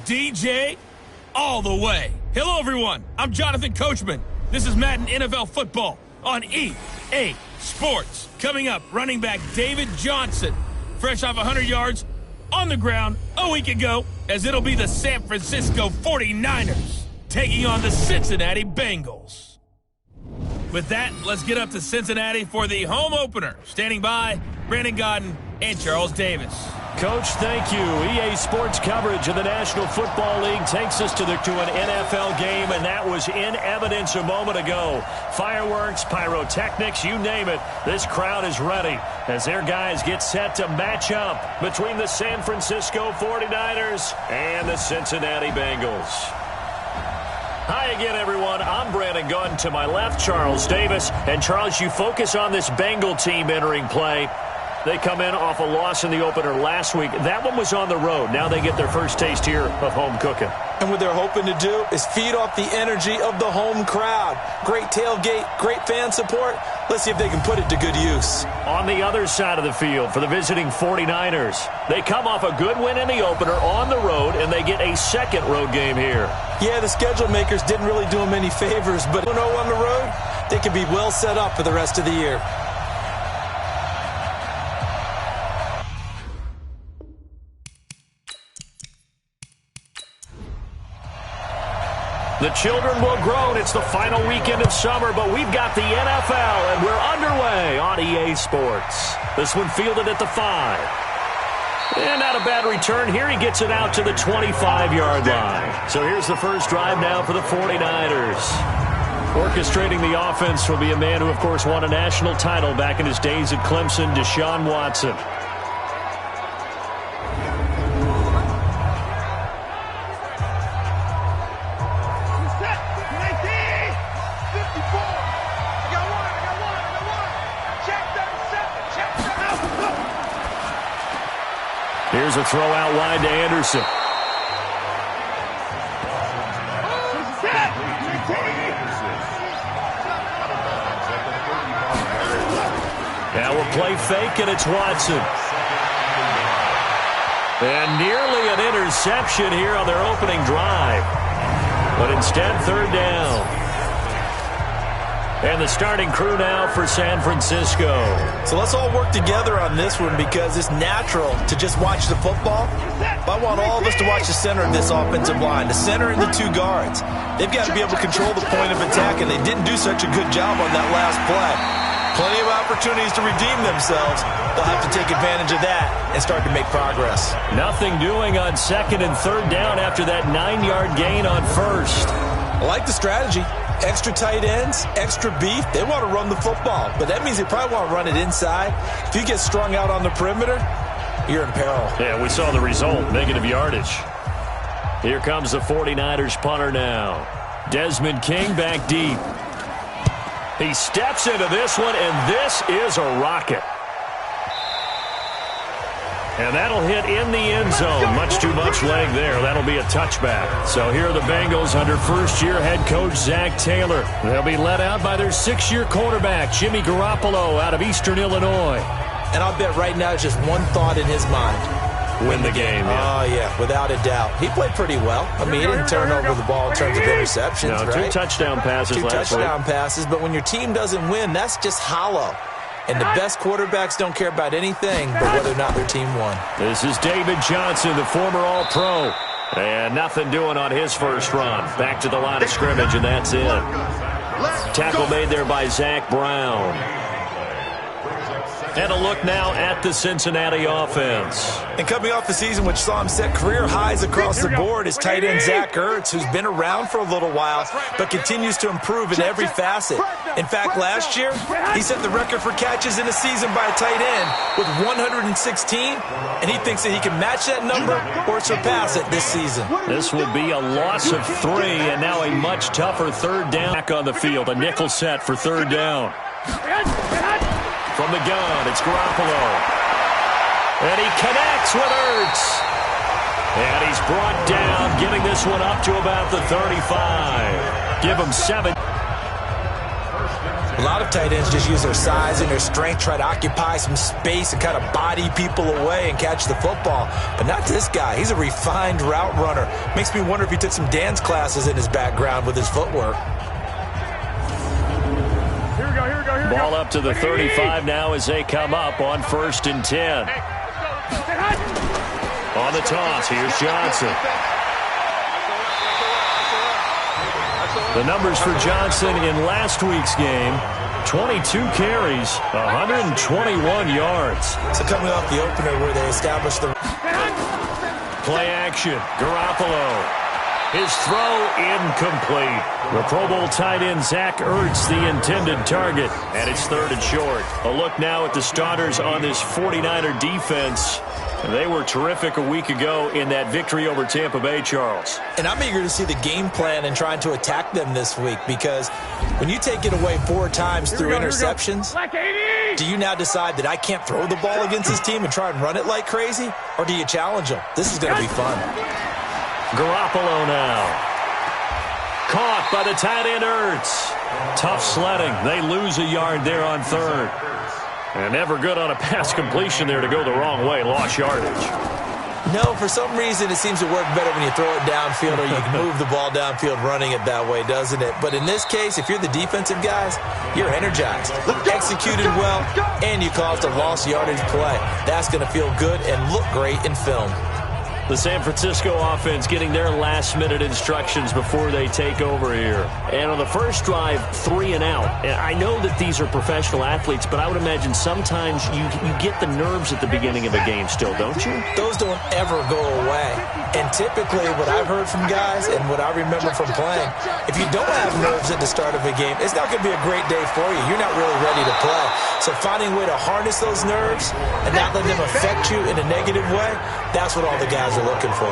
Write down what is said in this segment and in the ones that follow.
DJ all the way. Hello, everyone. I'm Jonathan Coachman. This is Madden NFL Football on EA Sports. Coming up, running back David Johnson, fresh off 100 yards on the ground a week ago, as it'll be the San Francisco 49ers taking on the Cincinnati Bengals. With that, let's get up to Cincinnati for the home opener. Standing by, Brandon Godden and Charles Davis. Coach, thank you. EA Sports coverage of the National Football League takes us to an NFL game, and that was in evidence a moment ago. Fireworks, pyrotechnics, you name it. This crowd is ready as their guys get set to match up between the San Francisco 49ers and the Cincinnati Bengals. Hi again, everyone. I'm Brandon Gunn. To my left, Charles Davis. And, Charles, you focus on this Bengal team entering play. They come in off a loss in the opener last week. That one was on the road. Now they get their first taste here of home cooking. And what they're hoping to do is feed off the energy of the home crowd. Great tailgate, great fan support. Let's see if they can put it to good use. On the other side of the field for the visiting 49ers, they come off a good win in the opener on the road, and they get a second road game here. Yeah, the schedule makers didn't really do them any favors, but 0-0 on the road, they could be well set up for the rest of the year. The children will groan. It's the final weekend of summer, but we've got the NFL, and we're underway on EA Sports. This one fielded at the 5. And not a bad return here. He gets it out to the 25-yard line. So here's the first drive now for the 49ers. Orchestrating the offense will be a man who, of course, won a national title back in his days at Clemson, Deshaun Watson. Here's a throw out wide to Anderson. Now we'll play fake, and it's Watson. And nearly an interception here on their opening drive. But instead, third down. And the starting crew now for San Francisco. So let's all work together on this one because it's natural to just watch the football. But I want all of us to watch the center of this offensive line, the center and the two guards. They've got to be able to control the point of attack, and they didn't do such a good job on that last play. Plenty of opportunities to redeem themselves. They'll have to take advantage of that and start to make progress. Nothing doing on second and third down after that 9-yard gain on first. I like the strategy. Extra tight ends, extra beef. They want to run the football, but that means they probably want to run it inside. If you get strung out on the perimeter, you're in peril. Yeah, we saw the result, negative yardage. Here comes the 49ers punter now. Desmond King back deep. He steps into this one, and this is a rocket. And that'll hit in the end zone. Much too much leg there. That'll be a touchback. So here are the Bengals under first-year head coach Zach Taylor. They'll be led out by their 6-year quarterback, Jimmy Garoppolo, out of Eastern Illinois. And I'll bet right now it's just one thought in his mind. Win the game. Yeah. Oh, yeah, without a doubt. He played pretty well. I mean, he didn't turn over the ball in terms of interceptions, no, right? 2 touchdown passes last week. 2 touchdown passes, but when your team doesn't win, that's just hollow. And the best quarterbacks don't care about anything but whether or not their team won. This is David Johnson, the former All-Pro. And nothing doing on his first run. Back to the line of scrimmage, and that's it. Tackle made there by Zach Brown. And a look now at the Cincinnati offense. And coming off the season, which saw him set career highs across the board, is tight end Zach Ertz, who's been around for a little while, but continues to improve in every facet. In fact, last year, he set the record for catches in a season by a tight end with 116, and he thinks that he can match that number or surpass it this season. This will be a loss of 3, and now a much tougher third down. Back on the field, a nickel set for third down. From the gun, it's Garoppolo. And he connects with Ertz. And he's brought down, getting this one up to about the 35. Give him 7. A lot of tight ends just use their size and their strength, try to occupy some space and kind of body people away and catch the football. But not this guy. He's a refined route runner. Makes me wonder if he took some dance classes in his background with his footwork. Ball up to the 35 now as they come up on 1st and 10. On the toss, here's Johnson. The numbers for Johnson in last week's game: 22 carries, 121 yards. So coming off the opener where they established the play action, Garoppolo. His throw incomplete. The Pro Bowl tight end Zach Ertz the intended target, and it's 3rd and short. A look now at the starters on this 49er defense. They were terrific a week ago in that victory over Tampa Bay, Charles. And I'm eager to see the game plan and trying to attack them this week, because when you take it away 4 times through interceptions, do you now decide that I can't throw the ball against this team and try and run it like crazy? Or do you challenge them? This is going to be fun. Garoppolo now. Caught by the tight end Ertz. Tough sledding. They lose a yard there on 3rd. And never good on a pass completion there to go the wrong way. Lost yardage. No, for some reason it seems to work better when you throw it downfield, or you can move the ball downfield running it that way, doesn't it? But in this case, if you're the defensive guys, you're energized. Executed well, and you caused a lost yardage play. That's going to feel good and look great in film. The San Francisco offense getting their last-minute instructions before they take over here. And on the first drive, 3 and out. And I know that these are professional athletes, but I would imagine sometimes you get the nerves at the beginning of a game still, don't you? Those don't ever go away. And typically what I've heard from guys and what I remember from playing, if you don't have nerves at the start of a game, it's not going to be a great day for you. You're not really ready to play. So finding a way to harness those nerves and not let them affect you in a negative way, that's what all the guys are looking for.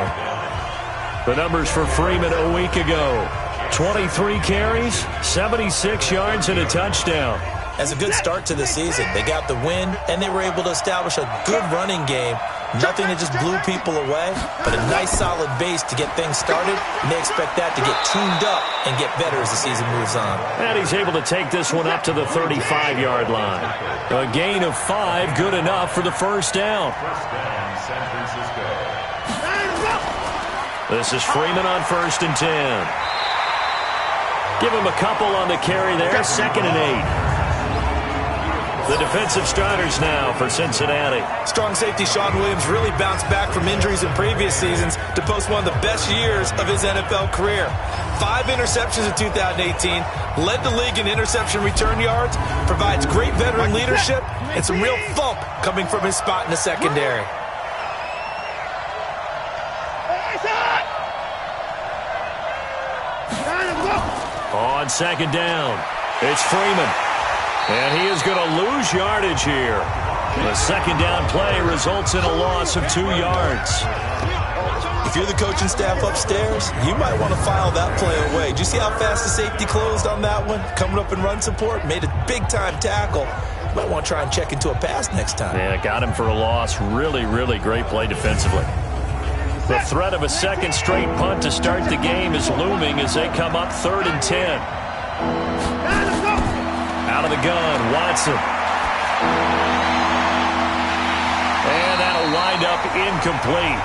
The numbers for Freeman a week ago: 23 carries, 76 yards, and a touchdown. That's a good start to the season. They got the win, and they were able to establish a good running game. Nothing that just blew people away, but a nice solid base to get things started, and they expect that to get tuned up and get better as the season moves on. And he's able to take this one up to the 35-yard line. A gain of 5, good enough for the first down. This is Freeman on 1st and 10. Give him a couple on the carry there. 2nd and 8. The defensive starters now for Cincinnati. Strong safety Sean Williams really bounced back from injuries in previous seasons to post one of the best years of his NFL career. 5 interceptions in 2018, led the league in interception return yards, provides great veteran leadership, and some real thump coming from his spot in the secondary. On 2nd down, it's Freeman. And he is going to lose yardage here. The 2nd down play results in a loss of 2 yards. If you're the coaching staff upstairs, you might want to file that play away. Did you see how fast the safety closed on that one? Coming up in run support, made a big-time tackle. You might want to try and check into a pass next time. Yeah, got him for a loss. Really, really great play defensively. The threat of a 2nd straight punt to start the game is looming as they come up 3rd and 10. Out of the gun, Watson. And that'll wind up incomplete.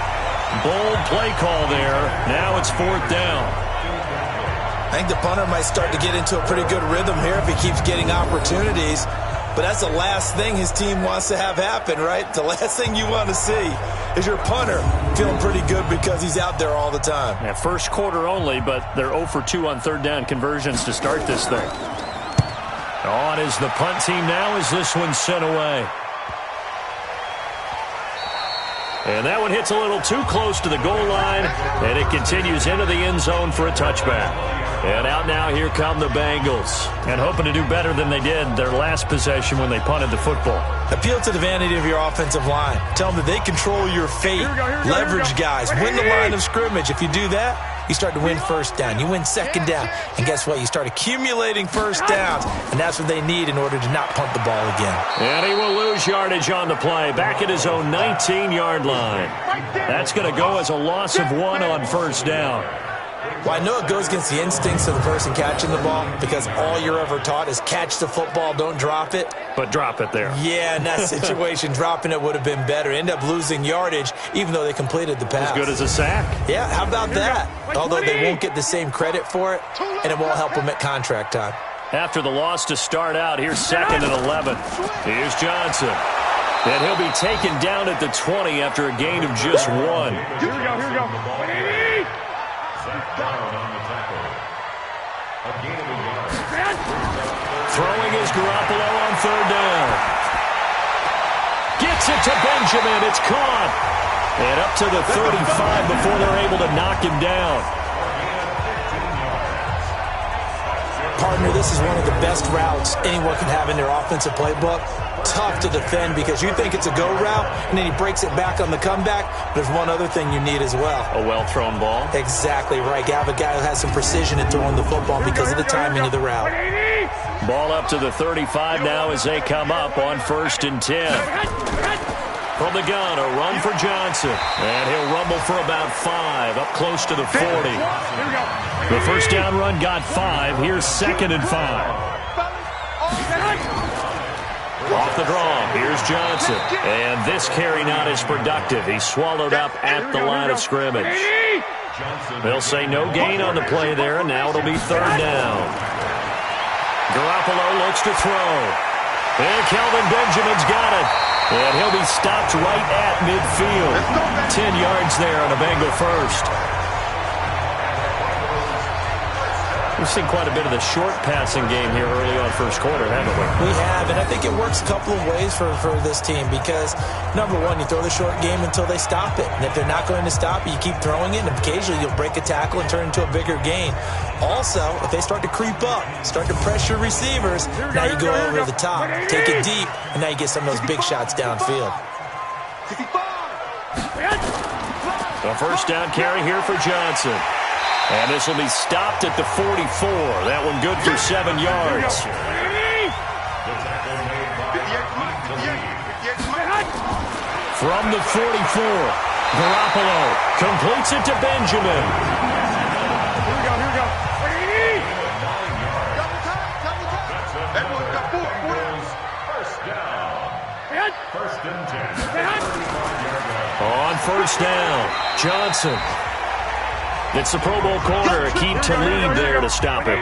Bold play call there. Now it's 4th down. I think the punter might start to get into a pretty good rhythm here if he keeps getting opportunities. But that's the last thing his team wants to have happen, right? The last thing you want to see is your punter feeling pretty good because he's out there all the time. Yeah, first quarter only, but they're 0 for 2 on 3rd down conversions to start this thing. On is the punt team now as this one's sent away. And that one hits a little too close to the goal line, and it continues into the end zone for a touchback. And out now, here come the Bengals. And hoping to do better than they did their last possession when they punted the football. Appeal to the vanity of your offensive line. Tell them that they control your fate. Leverage guys. Win the line of scrimmage. If you do that, you start to win 1st down. You win 2nd down. And guess what? You start accumulating 1st downs. And that's what they need in order to not punt the ball again. And he will lose yardage on the play. Back at his own 19-yard line. That's going to go as a loss of 1 on 1st down. Well, I know it goes against the instincts of the person catching the ball because all you're ever taught is catch the football, don't drop it. But drop it there. Yeah, in that situation, dropping it would have been better. End up losing yardage, even though they completed the pass. As good as a sack. Yeah, how about that? Although they won't get the same credit for it, and it won't help them at contract time. After the loss to start out, here's 2nd and 11. Here's Johnson. And he'll be taken down at the 20 after a gain of just 1. Here we go. Throwing is Garoppolo on 3rd down. Gets it to Benjamin. It's caught. And up to the 35 before they're able to knock him down. Partner, this is one of the best routes anyone can have in their offensive playbook. Tough to defend because you think it's a go route, and then he breaks it back on the comeback. There's one other thing you need as well. A well-thrown ball. Exactly right. You have a guy who has some precision in throwing the football because of the timing of the route. Ball up to the 35 now as they come up on 1st and 10. From the gun, a run for Johnson. And he'll rumble for about 5, up close to the 40. The first down run got 5. Here's 2nd and 5. Off the draw, here's Johnson. And this carry not as productive. He's swallowed up at the line of scrimmage. They'll say no gain on the play there, and now it'll be 3rd down. Garoppolo looks to throw. And Kelvin Benjamin's got it. And he'll be stopped right at midfield. 10 yards there on a Bengal first. We've seen quite a bit of the short passing game here early on first quarter, haven't we? We have, and I think it works a couple of ways for this team because, number one, you throw the short game until they stop it. And if they're not going to stop it, you keep throwing it, and occasionally you'll break a tackle and turn it into a bigger gain. Also, if they start to creep up, start to pressure receivers, now you go over the top, take it deep, and now you get some of those big shots downfield. A first down carry here for Johnson. And this will be stopped at the 44. That one good for 7 yards. From the 44, Garoppolo completes it to Benjamin. Here we go. First and 10. On 1st down, Johnson. It's the Pro Bowl corner, Akeem Talib there to stop him.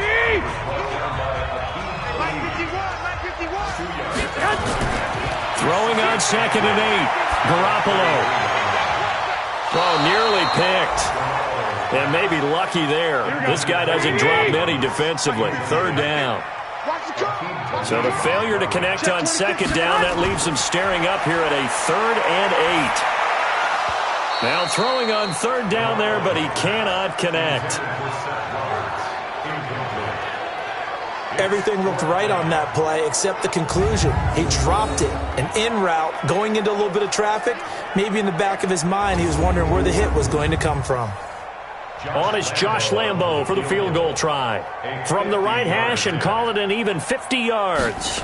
Throwing on 2nd and 8. Garoppolo. Oh, nearly picked. And maybe lucky there. This guy doesn't drop many defensively. 3rd down. So the failure to connect on 2nd down, that leaves him staring up here at a 3rd and 8. Now throwing on 3rd down there, but he cannot connect. Everything looked right on that play except the conclusion. He dropped it. An in route, going into a little bit of traffic. Maybe in the back of his mind, he was wondering where the hit was going to come from. On is Josh Lambo for the field goal try. From the right hash and call it an even 50 yards.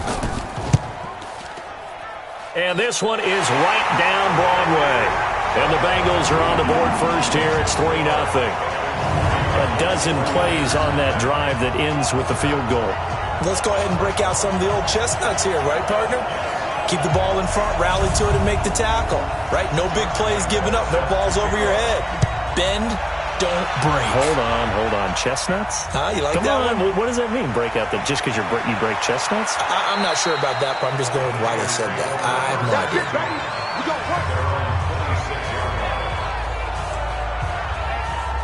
And this one is right down Broadway. And the Bengals are on the board first here. It's 3-0. A dozen plays on that drive that ends with the field goal. Let's go ahead and break out some of the old chestnuts here, right, partner? Keep the ball in front, rally to it, and make the tackle, right? No big plays given up, no balls over your head. Bend, don't break. Hold on. Chestnuts? You like Come that on. one? What does that mean, break out? That just because you break chestnuts? I'm not sure about that, but I'm just going with why they said that. I have no idea.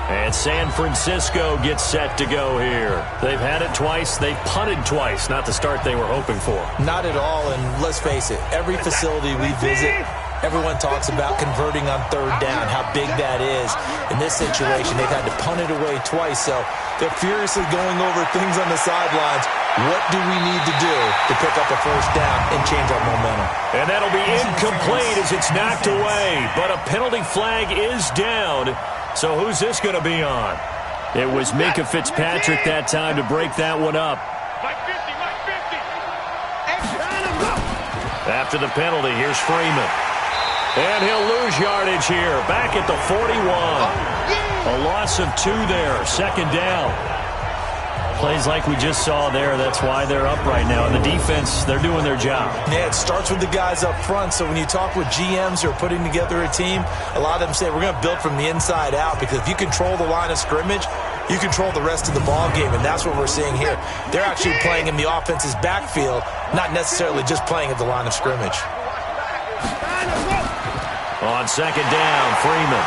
And San Francisco gets set to go here. They've had it twice. They've punted twice. Not the start they were hoping for. Not at all, and let's face it, every facility we visit, everyone talks about converting on 3rd down, how big that is. In this situation, they've had to punt it away twice, so they're furiously going over things on the sidelines. What do we need to do to pick up a 1st down and change our momentum? And that'll be incomplete as it's knocked away, but a penalty flag is down. So who's this going to be on? It was Minkah Fitzpatrick that time to break that one up. After the penalty, here's Freeman. And he'll lose yardage here, back at the 41. A loss of 2 there. Second down. Plays like we just saw there. That's why they're up right now. And the defense, they're doing their job. Yeah, it starts with the guys up front. So when you talk with GMs who are putting together a team, a lot of them say we're going to build from the inside out, because if you control the line of scrimmage, you control the rest of the ball game, and that's what we're seeing here. They're actually playing in the offense's backfield, not necessarily just playing at the line of scrimmage. On second down, Freeman.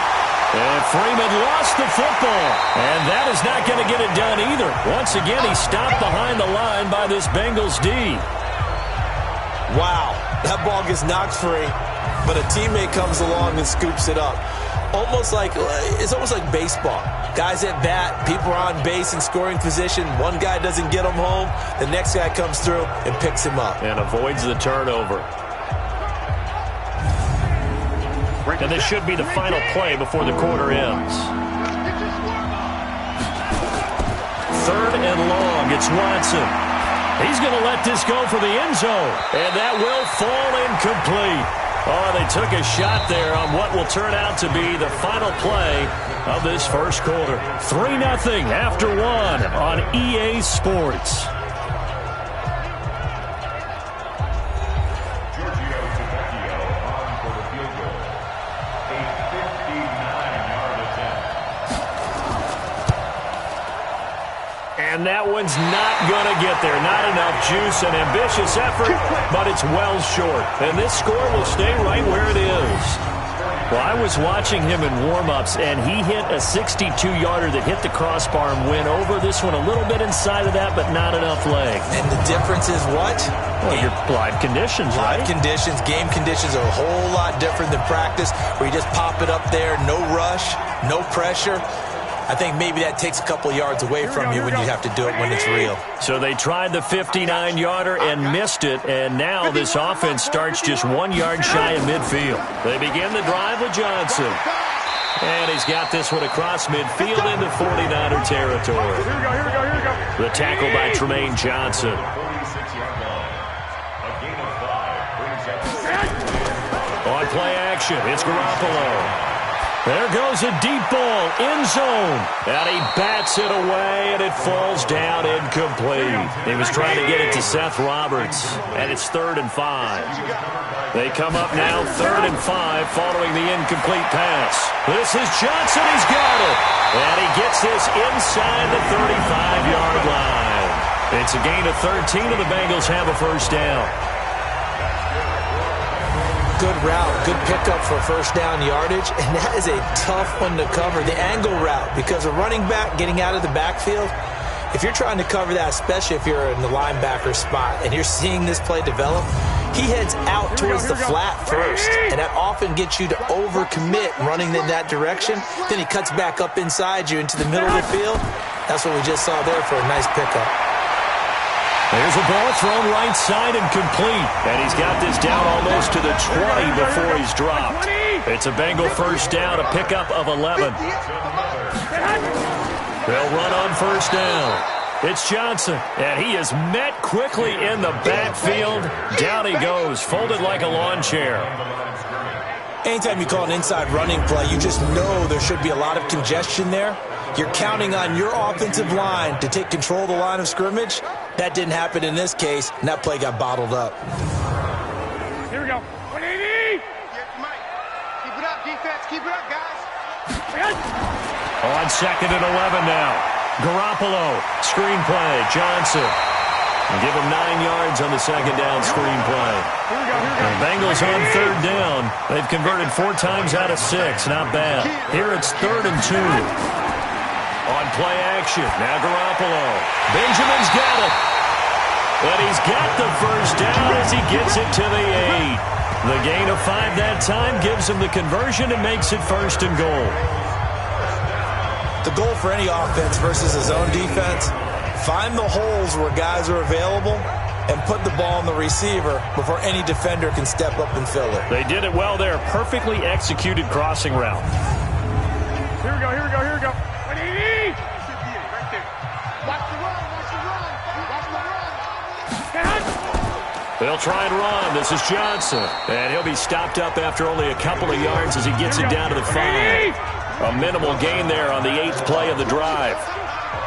And Freeman lost the football. And that is not going to get it done either. Once again, he stopped behind the line by this Bengals D. Wow, that ball gets knocked free, but a teammate comes along and scoops it up. It's almost like baseball. Guys at bat, people are on base in scoring position. One guy doesn't get him home. The next guy comes through and picks him up. And avoids the turnover. And this should be the final play before the quarter ends. Third and long. It's Watson. He's going to let this go for the end zone. And that will fall incomplete. Oh, they took a shot there on what will turn out to be the final play of this first quarter. 3-0 after 1 on EA Sports. And that one's not going to get there. Not enough juice. An ambitious effort, but it's well short. And this score will stay right where it is. Well, I was watching him in warm-ups, and he hit a 62-yarder that hit the crossbar and went over. This one a little bit inside of that, but not enough leg. And the difference is what? Well, your live conditions, right? Live conditions, game conditions are a whole lot different than practice, where you just pop it up there, no rush, no pressure. I think maybe that takes a couple yards away from you when you have to do it when it's real. So they tried the 59-yarder and missed it, and now this offense starts just 1 yard shy of midfield. They begin the drive with Johnson. And he's got this one across midfield into 49er territory. Here we go. The tackle by Tremaine Johnson. On play action, it's Garoppolo. There goes a deep ball, end zone, and he bats it away, and it falls down incomplete. He was trying to get it to Seth Roberts, and it's 3rd and 5. They come up now 3rd and 5 following the incomplete pass. This is Johnson, he's got it, and he gets this inside the 35-yard line. It's a gain of 13, and the Bengals have a first down. Good route, good pickup for first down yardage, and that is a tough one to cover, the angle route, because a running back getting out of the backfield, if you're trying to cover that, especially if you're in the linebacker spot and you're seeing this play develop, he heads out towards the flat first, and that often gets you to overcommit running in that direction. Then he cuts back up inside you into the middle of the field. That's what we just saw there for a nice pickup. There's a ball thrown right side and complete. And he's got this down almost to the 20 before he's dropped. It's a Bengal first down, a pickup of 11. They'll run on first down. It's Johnson, and he is met quickly in the backfield. Down he goes, folded like a lawn chair. Anytime you call an inside running play, you just know there should be a lot of congestion there. You're counting on your offensive line to take control of the line of scrimmage. That didn't happen in this case, and that play got bottled up. Here we go. 180! Keep it up, defense. Keep it up, guys. On 2nd and 11 now. Garoppolo, screen play, Johnson. Give him 9 yards on the second down screen play. The Bengals on 3rd down. They've converted 4 times out of 6. Not bad. Here it's 3rd and 2. On play action, now Garoppolo. Benjamin's got it. But he's got the first down as he gets it to the 8. The gain of 5 that time gives him the conversion and makes it 1st and goal. The goal for any offense versus his own defense, find the holes where guys are available and put the ball on the receiver before any defender can step up and fill it. They did it well there. Perfectly executed crossing route. Here we go. 180! Right there. Watch the run. They'll try and run. This is Johnson. And he'll be stopped up after only a couple of yards as he gets it down to the 5. A minimal gain there on the 8th play of the drive.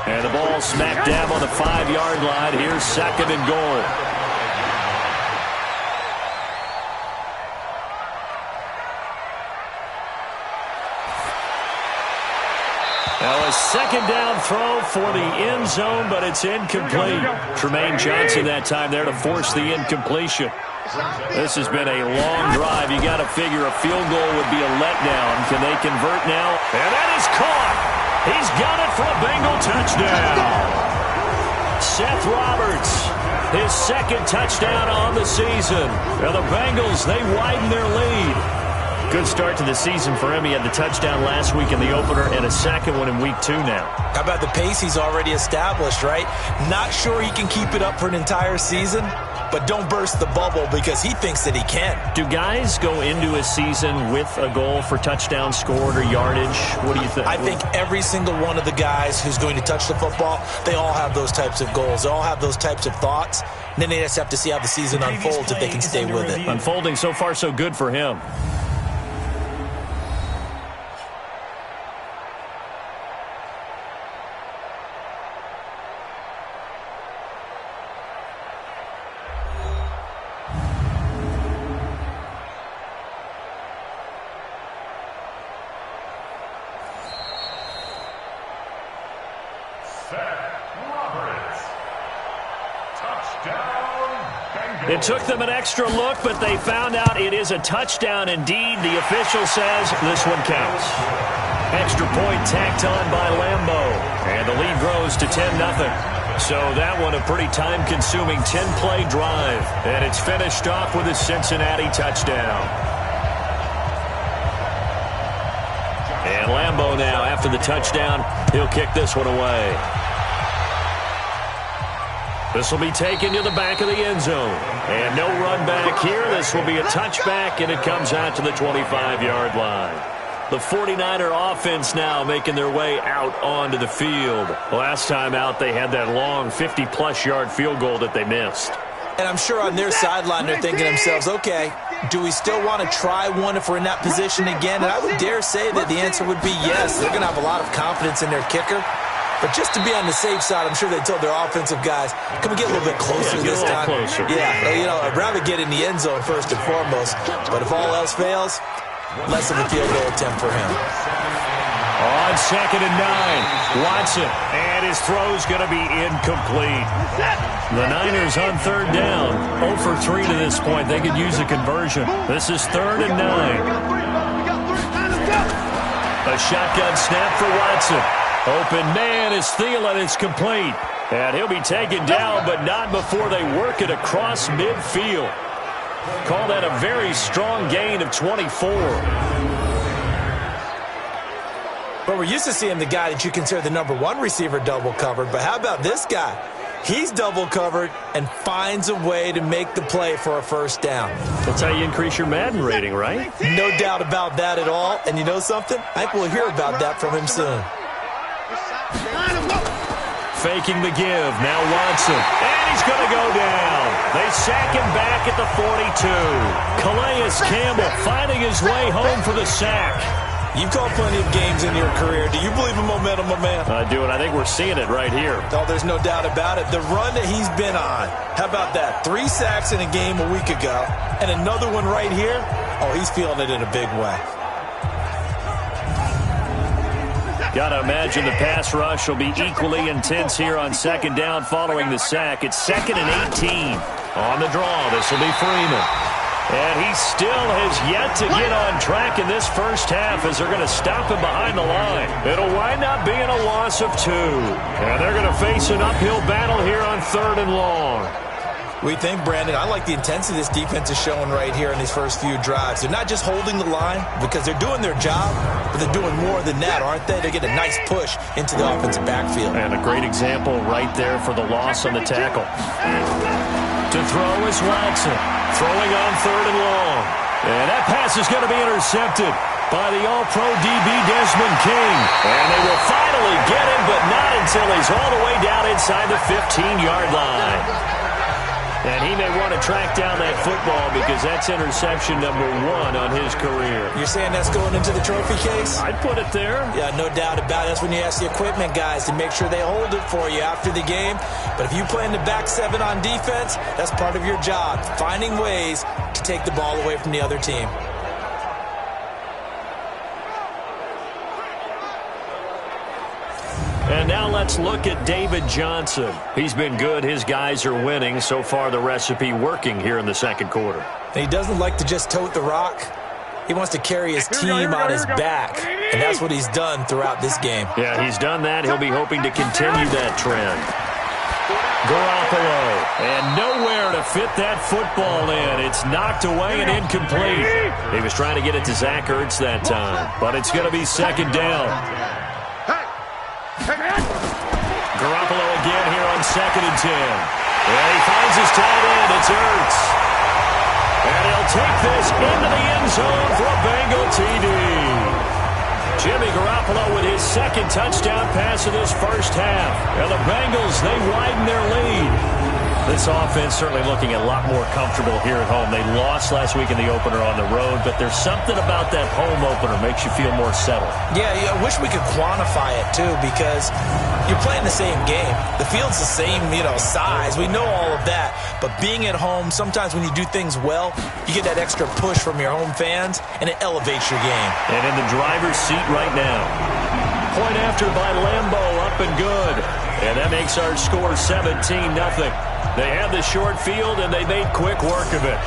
And the ball smack dab on the 5-yard line. Here's 2nd and goal. Now a 2nd down throw for the end zone, but it's incomplete. Tremaine Johnson that time there to force the incompletion. This has been a long drive. You got to figure a field goal would be a letdown. Can they convert now? And that is caught. He's got it for a Bengal touchdown. Seth Roberts, his 2nd touchdown on the season. Now the Bengals, they widen their lead. Good start to the season for him. He had the touchdown last week in the opener and a 2nd one in week 2 now. How about the pace he's already established, right? Not sure he can keep it up for an entire season, but don't burst the bubble because he thinks that he can. Do guys go into a season with a goal for touchdown scored or yardage? What do you think? I think every single one of the guys who's going to touch the football, they all have those types of goals. They all have those types of thoughts. And then they just have to see how the season unfolds if they can stay with it. Unfolding so far so good for him. It took them an extra look, but they found out it is a touchdown indeed. The official says this one counts. Extra point tacked on by Lambeau. And the lead grows to 10-0. So that one a pretty time-consuming 10-play drive. And it's finished off with a Cincinnati touchdown. And Lambeau now, after the touchdown, he'll kick this one away. This will be taken to the back of the end zone. And no run back here. This will be a touchback, and it comes out to the 25-yard line. The 49er offense now making their way out onto the field. Last time out, they had that long 50-plus yard field goal that they missed. And I'm sure on their sideline they're thinking to themselves, okay, do we still want to try one if we're in that position again? And I would dare say that the answer would be yes. They're going to have a lot of confidence in their kicker. But just to be on the safe side, I'm sure they told their offensive guys, can we get a little bit closer this time? Closer. Yeah, you know, I'd rather get in the end zone first and foremost. But if all else fails, less of a field goal attempt for him. On 2nd and 9, Watson, and his throw's going to be incomplete. The Niners on 3rd down, 0 for 3 to this point. They could use a conversion. This is 3rd and 9. A shotgun snap for Watson. Open man is Thielen. It's complete. And he'll be taken down, but not before they work it across midfield. Call that a very strong gain of 24. But we're used to seeing the guy that you consider the #1 receiver double covered. But how about this guy? He's double covered and finds a way to make the play for a first down. That's how you increase your Madden rating, right? No doubt about that at all. And you know something? I think we'll hear about that from him soon. Faking the give. Now Watson. And he's going to go down. They sack him back at the 42. Calais Campbell finding his way home for the sack. You've called plenty of games in your career. Do you believe in momentum, my man? I do, and I think we're seeing it right here. Oh, there's no doubt about it. The run that he's been on. How about that? 3 sacks in a game a week ago. And another one right here. Oh, he's feeling it in a big way. Got to imagine the pass rush will be equally intense here on 2nd down following the sack. It's 2nd and 18. On the draw, this will be Freeman. And he still has yet to get on track in this first half as they're going to stop him behind the line. It'll wind up being a loss of 2. And they're going to face an uphill battle here on 3rd and long. We think, Brandon, I like the intensity this defense is showing right here in these first few drives. They're not just holding the line because they're doing their job, but they're doing more than that, aren't they? They get a nice push into the offensive backfield. And a great example right there for the loss on the tackle. To throw is Watson. Throwing on 3rd and long. And that pass is going to be intercepted by the All-Pro DB Desmond King. And they will finally get him, but not until he's all the way down inside the 15-yard line. And he may want to track down that football because that's interception number 1 on his career. You're saying that's going into the trophy case? I'd put it there. Yeah, no doubt about it. That's when you ask the equipment guys to make sure they hold it for you after the game. But if you play in the back 7 on defense, that's part of your job, finding ways to take the ball away from the other team. And now let's look at David Johnson. He's been good. His guys are winning. So far, the recipe working here in the second quarter. And he doesn't like to just tote the rock. He wants to carry his team on his back. And that's what he's done throughout this game. Yeah, he's done that. He'll be hoping to continue that trend. Garoppolo. And nowhere to fit that football in. It's knocked away and incomplete. He was trying to get it to Zach Ertz that time. But it's going to be second down. Garoppolo again here on 2nd and 10. And he finds his tight end. It's Ertz. And he'll take this into the end zone for a Bengal TD. Jimmy Garoppolo with his 2nd touchdown pass of this first half. And the Bengals, they widen their lead. This offense certainly looking a lot more comfortable here at home. They lost last week in the opener on the road, but there's something about that home opener makes you feel more settled. Yeah, I wish we could quantify it, too, because you're playing the same game. The field's the same, size. We know all of that. But being at home, sometimes when you do things well, you get that extra push from your home fans, and it elevates your game. And in the driver's seat right now. Point after by Lambo, up and good. And that makes our score 17-0. They had the short field, and they made quick work of it.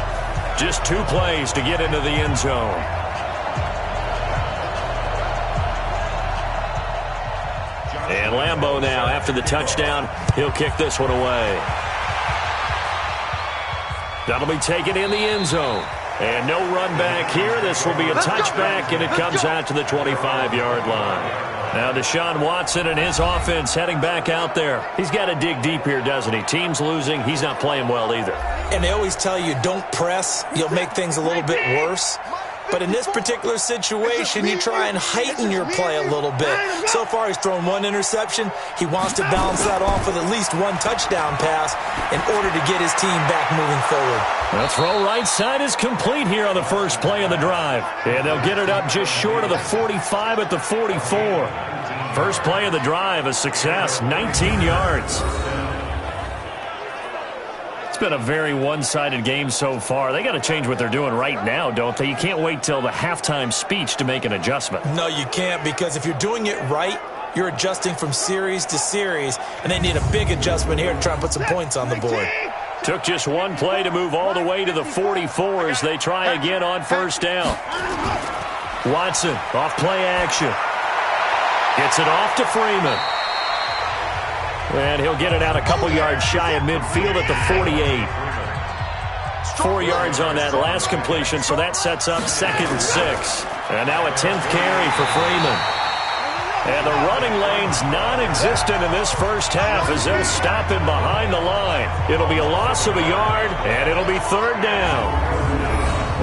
Just 2 plays to get into the end zone. And Lambo now, after the touchdown, he'll kick this one away. That'll be taken in the end zone. And no run back here. This will be a touchback, and it comes out to the 25-yard line. Now Deshaun Watson and his offense heading back out there. He's got to dig deep here, doesn't he? Team's losing. He's not playing well either. And they always tell you, don't press. You'll make things a little bit worse. But in this particular situation, you try and heighten your play a little bit. So far, he's thrown 1 interception. He wants to balance that off with at least 1 touchdown pass in order to get his team back moving forward. The throw right side is complete here on the first play of the drive. And they'll get it up just short of the 45 at the 44. First play of the drive, a success, 19 yards. It's been a very one-sided game so far. They got to change what they're doing right now, don't they? You can't wait till the halftime speech to make an adjustment. No, you can't, because if you're doing it right, you're adjusting from series to series, and they need a big adjustment here to try and put some points on the board. Took just 1 play to move all the way to the 44 as they try again on first down. Watson, off play action. Gets it off to Freeman. And he'll get it out a couple yards shy of midfield at the 48. 4 yards on that last completion, so that sets up 2nd and 6. And now a 10th carry for Freeman. And the running lane's non-existent in this first half as they'll stop him behind the line. It'll be a loss of a yard, and it'll be 3rd down.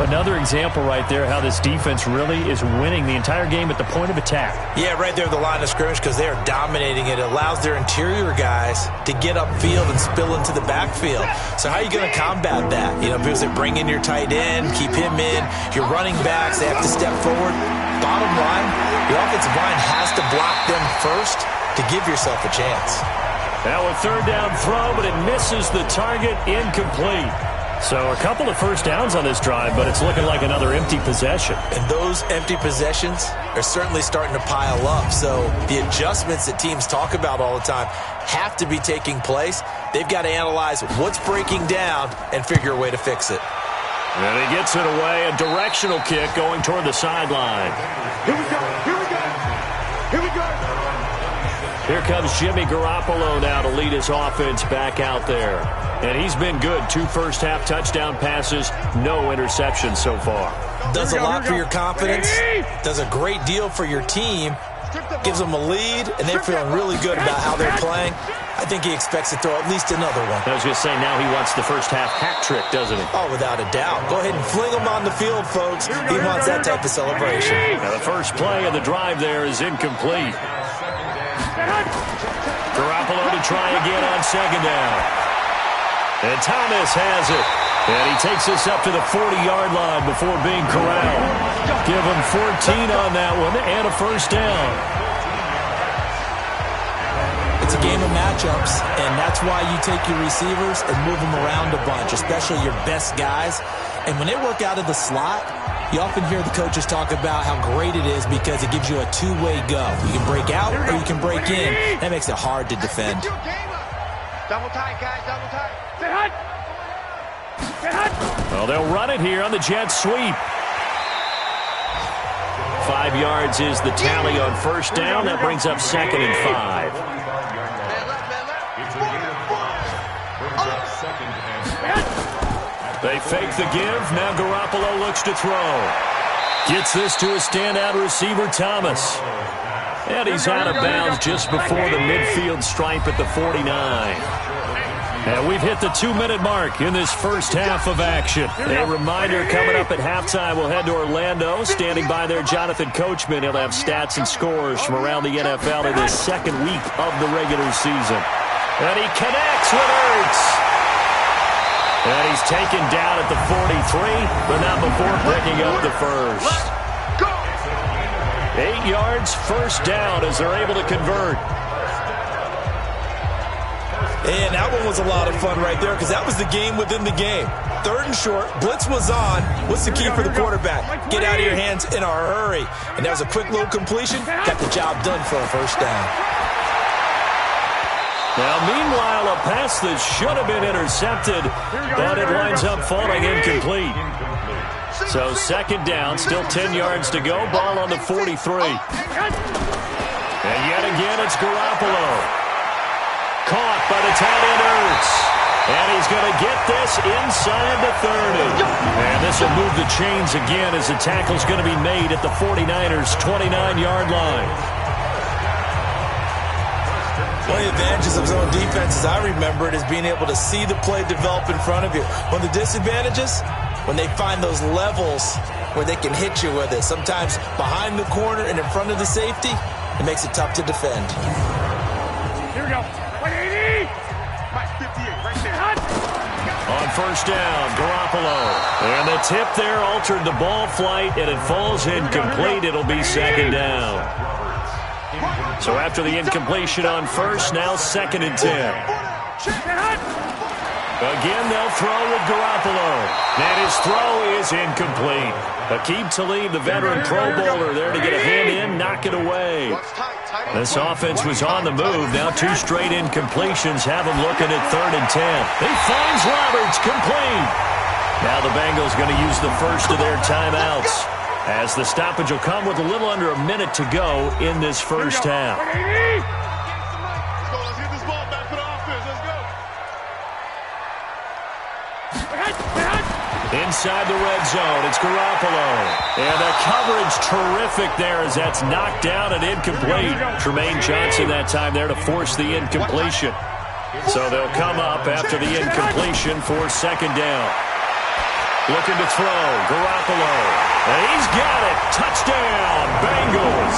Another example right there how this defense really is winning the entire game at the point of attack. Yeah, right there at the line of scrimmage because they are dominating it. It allows their interior guys to get upfield and spill into the backfield. So how are you going to combat that? Because they bring in your tight end, keep him in. Your running backs, they have to step forward. Bottom line, your offensive line has to block them first to give yourself a chance. Now a 3rd down throw, but it misses the target, incomplete. So a couple of first downs on this drive, but it's looking like another empty possession. And those empty possessions are certainly starting to pile up. So the adjustments that teams talk about all the time have to be taking place. They've got to analyze what's breaking down and figure a way to fix it. And he gets it away, a directional kick going toward the sideline. Here we go, here we go, here we go. Here comes Jimmy Garoppolo now to lead his offense back out there. And he's been good. 2 first-half touchdown passes, no interceptions so far. Does a lot for your confidence, does a great deal for your team, gives them a lead, and they're feeling really good about how they're playing. I think he expects to throw at least another one. I was going to say, now he wants the first-half hat trick, doesn't he? Oh, without a doubt. Go ahead and fling him on the field, folks. He wants that type of celebration. Now, the first play of the drive there is incomplete. Garoppolo to try again on 2nd down. And Thomas has it. And he takes us up to the 40-yard line before being corralled. Give him 14 on that one and a first down. It's a game of matchups, and that's why you take your receivers and move them around a bunch, especially your best guys. And when they work out of the slot, you often hear the coaches talk about how great it is because it gives you a two-way go. You can break out or you can break in. That makes it hard to defend. Double tight, guys, double tight. Stay hot. Well, they'll run it here on the jet sweep. 5 yards is the tally on first down. That brings up 2nd and 5. They fake the give. Now Garoppolo looks to throw. Gets this to a standout receiver, Thomas. And he's out of bounds just before the midfield stripe at the 49. And we've hit the 2-minute mark in this first half of action. A reminder coming up at halftime, we'll head to Orlando. Standing by there, Jonathan Coachman. He'll have stats and scores from around the NFL in this second week of the regular season. And he connects with Ertz. And he's taken down at the 43, but not before picking up the first. 8 yards, first down as they're able to convert. And that one was a lot of fun right there because that was the game within the game. 3rd and short, blitz was on. What's the key for the quarterback? Get out of your hands in a hurry. And that was a quick little completion. Got the job done for a first down. Now, meanwhile, a pass that should have been intercepted, but it winds up falling incomplete. So 2nd down, still 10 yards to go. Ball on the 43. And yet again, it's Garoppolo. Caught by the tight end Ertz. And he's going to get this inside the 30. And this will move the chains again as the tackle's going to be made at the 49ers' 29-yard line. One of the advantages of zone defense, as I remember it, is being able to see the play develop in front of you. One of the disadvantages, when they find those levels where they can hit you with it, sometimes behind the corner and in front of the safety, it makes it tough to defend. Here we go. 180. 58, right there. On first down, Garoppolo. And the tip there altered the ball flight, and it falls incomplete. It'll be 2nd down. So after the incompletion on first, now 2nd and 10. Again, they'll throw with Garoppolo. And his throw is incomplete. Aqib Talib, the veteran Pro Bowler, there to get a hand in, knock it away. This offense was on the move. Now 2 straight incompletions have them looking at 3rd and 10. He finds Roberts, complete. Now the Bengals going to use the first of their timeouts, as the stoppage will come with a little under a minute to go in this first half. Let's get this ball back for the offense. Let's go. Inside the red zone, it's Garoppolo. And the coverage terrific there as that's knocked down and incomplete. Tremaine Johnson that time there to force the incompletion. So they'll come up after the incompletion for 2nd down. Looking to throw, Garoppolo. And he's got it. Touchdown, Bengals.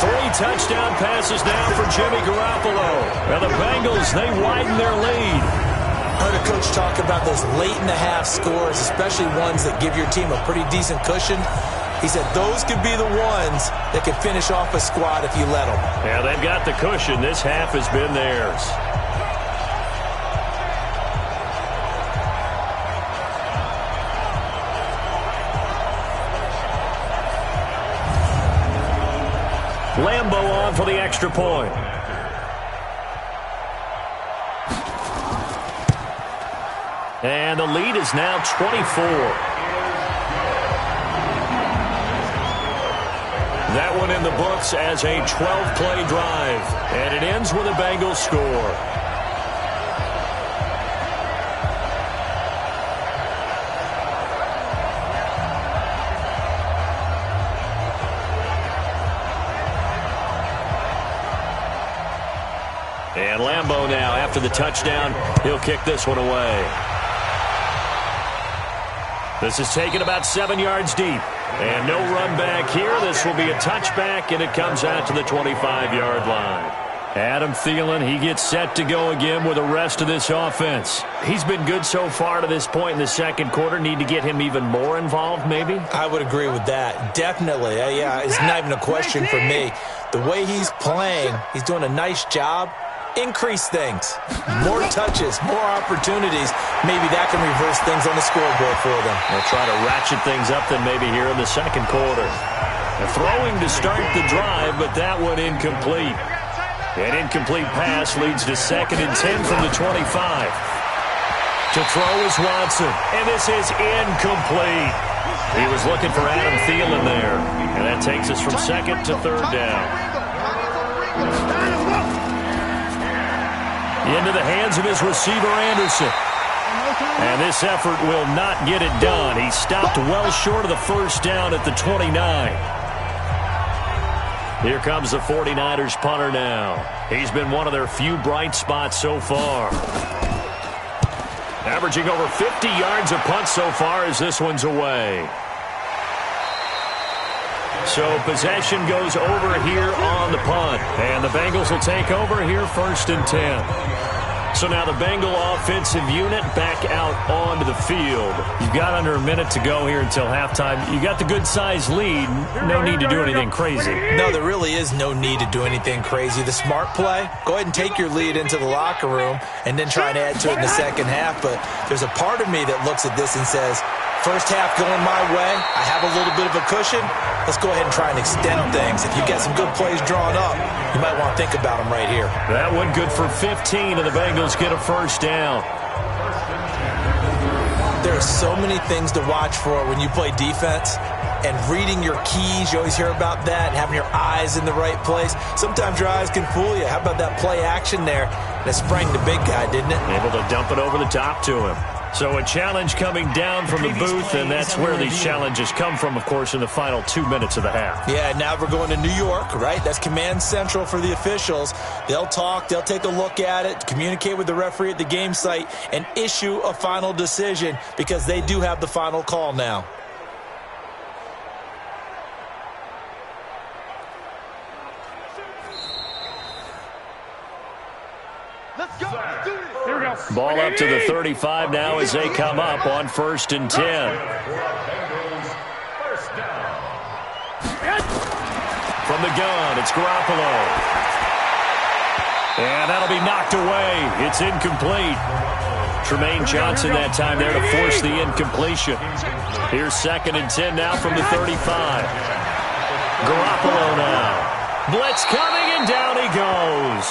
3 touchdown passes now for Jimmy Garoppolo. And the Bengals, they widen their lead. Heard a coach talk about those late-in-the-half scores, especially ones that give your team a pretty decent cushion. He said those could be the ones that could finish off a squad if you let them. Yeah, they've got the cushion. This half has been theirs. Lambo on for the extra point. And the lead is now 24. That one in the books as a 12-play drive. And it ends with a Bengals score. And Lambo now, after the touchdown, he'll kick this one away. This is taken about 7 yards deep. And no run back here. This will be a touchback, and it comes out to the 25-yard line. Adam Thielen, he gets set to go again with the rest of this offense. He's been good so far to this point in the second quarter. Need to get him even more involved, maybe? I would agree with that. Definitely. Yeah, it's not even a question for me. The way he's playing, he's doing a nice job. Increase things. More touches, more opportunities. Maybe that can reverse things on the scoreboard for them. They'll try to ratchet things up then maybe here in the second quarter. And throwing to start the drive, but that one incomplete. An incomplete pass leads to 2nd and 10 from the 25. To throw is Watson, and this is incomplete. He was looking for Adam Thielen there, and that takes us from 2nd to 3rd down. Into the hands of his receiver, Anderson. And this effort will not get it done. He stopped well short of the first down at the 29. Here comes the 49ers punter now. He's been one of their few bright spots so far. Averaging over 50 yards a punt so far as this one's away. So possession goes over here on the punt. And the Bengals will take over here 1st and 10. So now the Bengal offensive unit back out onto the field. You've got under a minute to go here until halftime. You got the good-sized lead. No need to do anything crazy. No, there really is no need to do anything crazy. The smart play, go ahead and take your lead into the locker room and then try and add to it in the second half. But there's a part of me that looks at this and says, first half going my way, I have a little bit of a cushion. Let's go ahead and try and extend things. If you've got some good plays drawn up, you might want to think about them right here. That one good for 15, and the Bengals get a first down. There are so many things to watch for when you play defense. And reading your keys, you always hear about that, having your eyes in the right place. Sometimes your eyes can fool you. How about that play action there? That sprang the big guy, didn't it? Able to dump it over the top to him. So a challenge coming down from the booth, and that's where these challenges come from, of course, in the final 2 minutes of the half. Yeah, now we're going to New York, right? That's command central for the officials. They'll talk, they'll take a look at it, communicate with the referee at the game site, and issue a final decision because they do have the final call now. Let's go. Let's do it. Here we go. Ball up to the 35 now as they come up on 1st and 10. From the gun, it's Garoppolo. And that'll be knocked away. It's incomplete. Tremaine Johnson that time there to force the incompletion. Here's 2nd and 10 now from the 35. Garoppolo now. Blitz coming, and down he goes.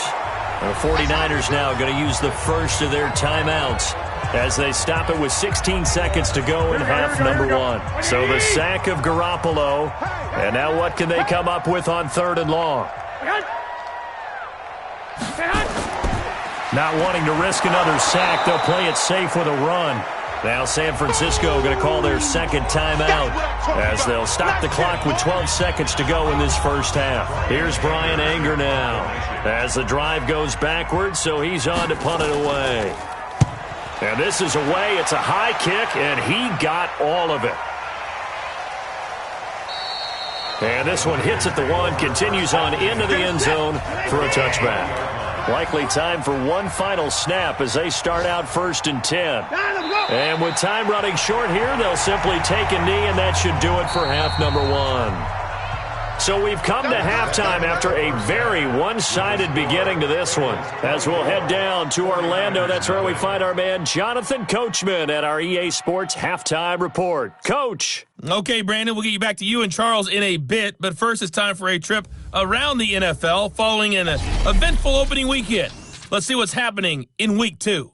The 49ers now going to use the first of their timeouts as they stop it with 16 seconds to go in half number 1. So the sack of Garoppolo. And now what can they come up with on 3rd and long? Not wanting to risk another sack, they'll play it safe with a run. Now San Francisco going to call their second timeout as they'll stop the clock with 12 seconds to go in this first half. Here's Brian Anger now as the drive goes backwards, so he's on to punt it away. And this is away. It's a high kick, and he got all of it. And this one hits at the 1, continues on into the end zone for a touchback. Likely time for one final snap as they start out 1st and 10. And with time running short here, they'll simply take a knee, and that should do it for half number 1. So we've come to halftime after a very one-sided beginning to this one. As we'll head down to Orlando, that's where we find our man Jonathan Coachman at our EA Sports Halftime Report. Coach. Okay, Brandon, we'll get you back to you and Charles in a bit, but first it's time for a trip around the NFL following an eventful opening weekend. Let's see what's happening in Week 2.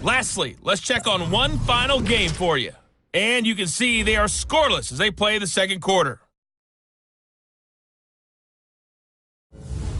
Lastly, let's check on one final game for you. And you can see they are scoreless as they play the second quarter.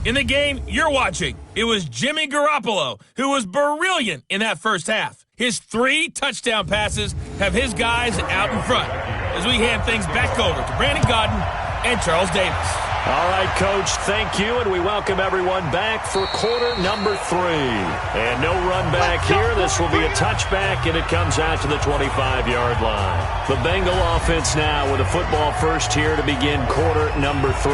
In the game you're watching, it was Jimmy Garoppolo who was brilliant in that first half. His 3 touchdown passes have his guys out in front. As we hand things back over to Brandon Godden and Charles Davis. All right, Coach, thank you, and we welcome everyone back for quarter number 3. And no run back here. This will be a touchback, and it comes out to the 25-yard line. The Bengal offense now with a football first here to begin quarter number 3.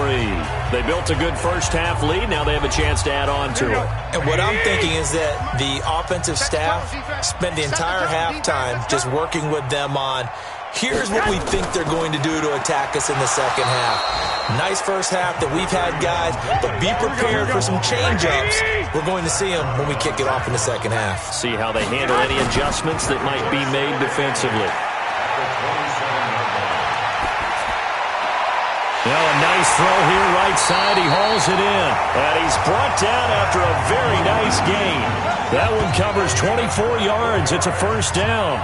They built a good first-half lead. Now they have a chance to add on to it. And what I'm thinking is that the offensive staff spent the entire halftime just working with them on, here's what we think they're going to do to attack us in the second half. Nice first half that we've had, guys, but be prepared for some change-ups. We're going to see them when we kick it off in the second half. See how they handle any adjustments that might be made defensively. Now a nice throw here, right side. He hauls it in. And he's brought down after a very nice gain. That one covers 24 yards. It's a first down.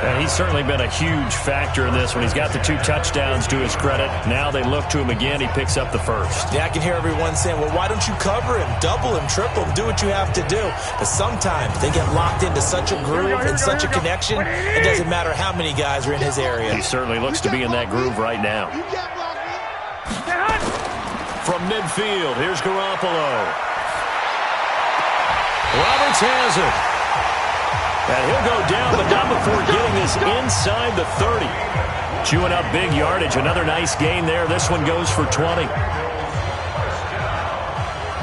And he's certainly been a huge factor in this one. He's got the 2 touchdowns to his credit. Now they look to him again. He picks up the first. Yeah, I can hear everyone saying, well, why don't you cover him, double him, triple him, do what you have to do. But sometimes they get locked into such a groove and such a connection, it doesn't matter how many guys are in his area. He certainly looks to be in that groove right now. From midfield, here's Garoppolo. Roberts has it. And he'll go down, but not before getting this inside the 30. Chewing up big yardage. Another nice gain there. This one goes for 20.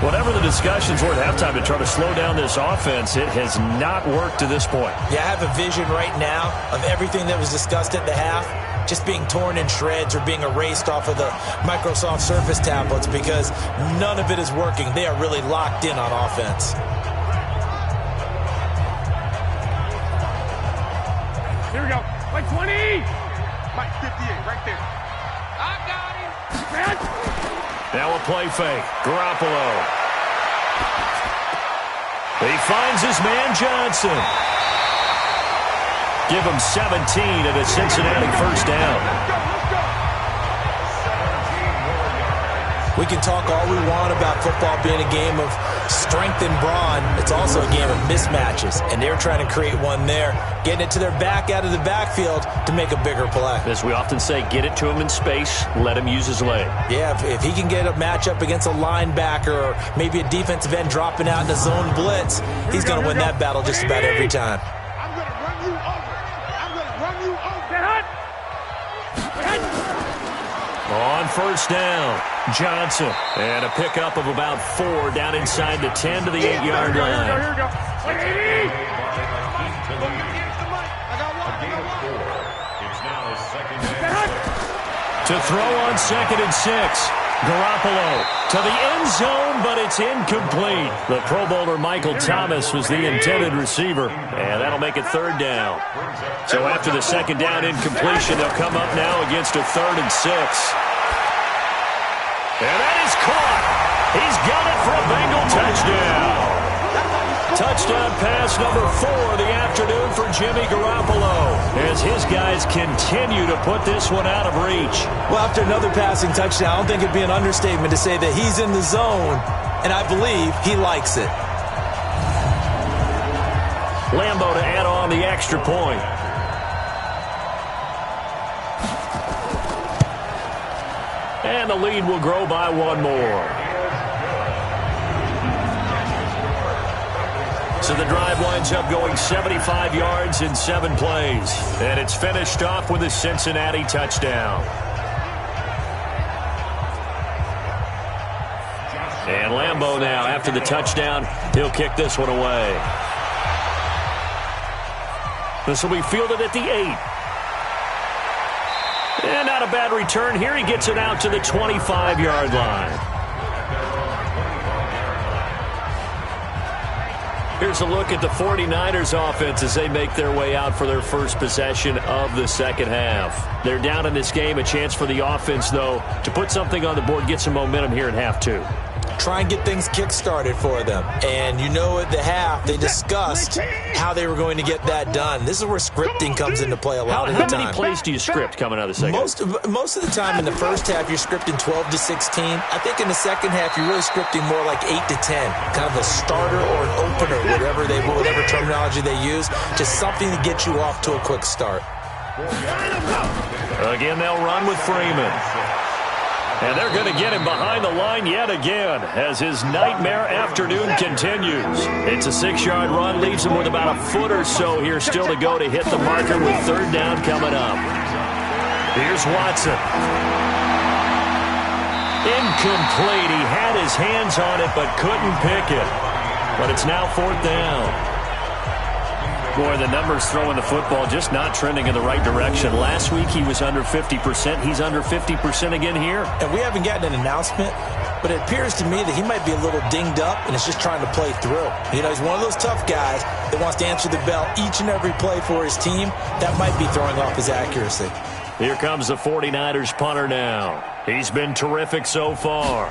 Whatever the discussions were at halftime to try to slow down this offense, it has not worked to this point. Yeah, I have a vision right now of everything that was discussed at the half just being torn in shreds or being erased off of the Microsoft Surface tablets because none of it is working. They are really locked in on offense. Here we go. Like 20. Mike 58 right there. I got him. Now a play fake. Garoppolo. He finds his man Johnson. Give him 17 at a Cincinnati first down. We can talk all we want about football being a game of strength and brawn. It's also a game of mismatches, and they're trying to create one there, getting it to their back out of the backfield to make a bigger play. As we often say, get it to him in space, let him use his leg. Yeah, if he can get a matchup against a linebacker or maybe a defensive end dropping out in a zone blitz, he's going to win that battle just about every time. I'm going to run you over. I'm going to run you over. Get hot. On first down, Johnson. And a pickup of about 4 down inside the 10 to the 8-yard line. Here we go. 80. It's now second and To throw on 2nd and 6. Garoppolo to the end zone, but it's incomplete. The Pro Bowler Michael Thomas was the intended receiver, and that'll make it 3rd down. So after the 2nd down incompletion, they'll come up now against a 3rd and 6. And that is caught. He's got it for a Bengal touchdown. Touchdown pass number 4 of the afternoon for Jimmy Garoppolo as his guys continue to put this one out of reach. Well, after another passing touchdown, I don't think it'd be an understatement to say that he's in the zone, and I believe he likes it. Lambo to add on the extra point. And the lead will grow by 1 more. So the drive winds up going 75 yards in 7 plays. And it's finished off with a Cincinnati touchdown. And Lambo now, after the touchdown, he'll kick this one away. This will be fielded at the 8. And not a bad return here. He gets it out to the 25-yard line. Here's a look at the 49ers offense as they make their way out for their first possession of the second half. They're down in this game. A chance for the offense, though, to put something on the board, get some momentum here in half 2. Try and get things kick-started for them. And you know at the half, they discussed how they were going to get that done. This is where scripting comes into play a lot of the time. How many plays do you script coming out of the second? Most of the time in the first half, you're scripting 12 to 16. I think in the second half, you're really scripting more like 8 to 10. Kind of a starter or an opener, whatever terminology they use. Just something to get you off to a quick start. Again, they'll run with Freeman. And they're going to get him behind the line yet again as his nightmare afternoon continues. It's a 6-yard run, leaves him with about a foot or so here still to go to hit the marker with third down coming up. Here's Watson. Incomplete. He had his hands on it but couldn't pick it. But it's now fourth down. Boy, the numbers throwing the football just not trending in the right direction. Last week he was under 50%. He's under 50% again here. And we haven't gotten an announcement, but it appears to me that he might be a little dinged up and is just trying to play through. You know, he's one of those tough guys that wants to answer the bell each and every play for his team. That might be throwing off his accuracy. Here comes the 49ers punter now. He's been terrific so far.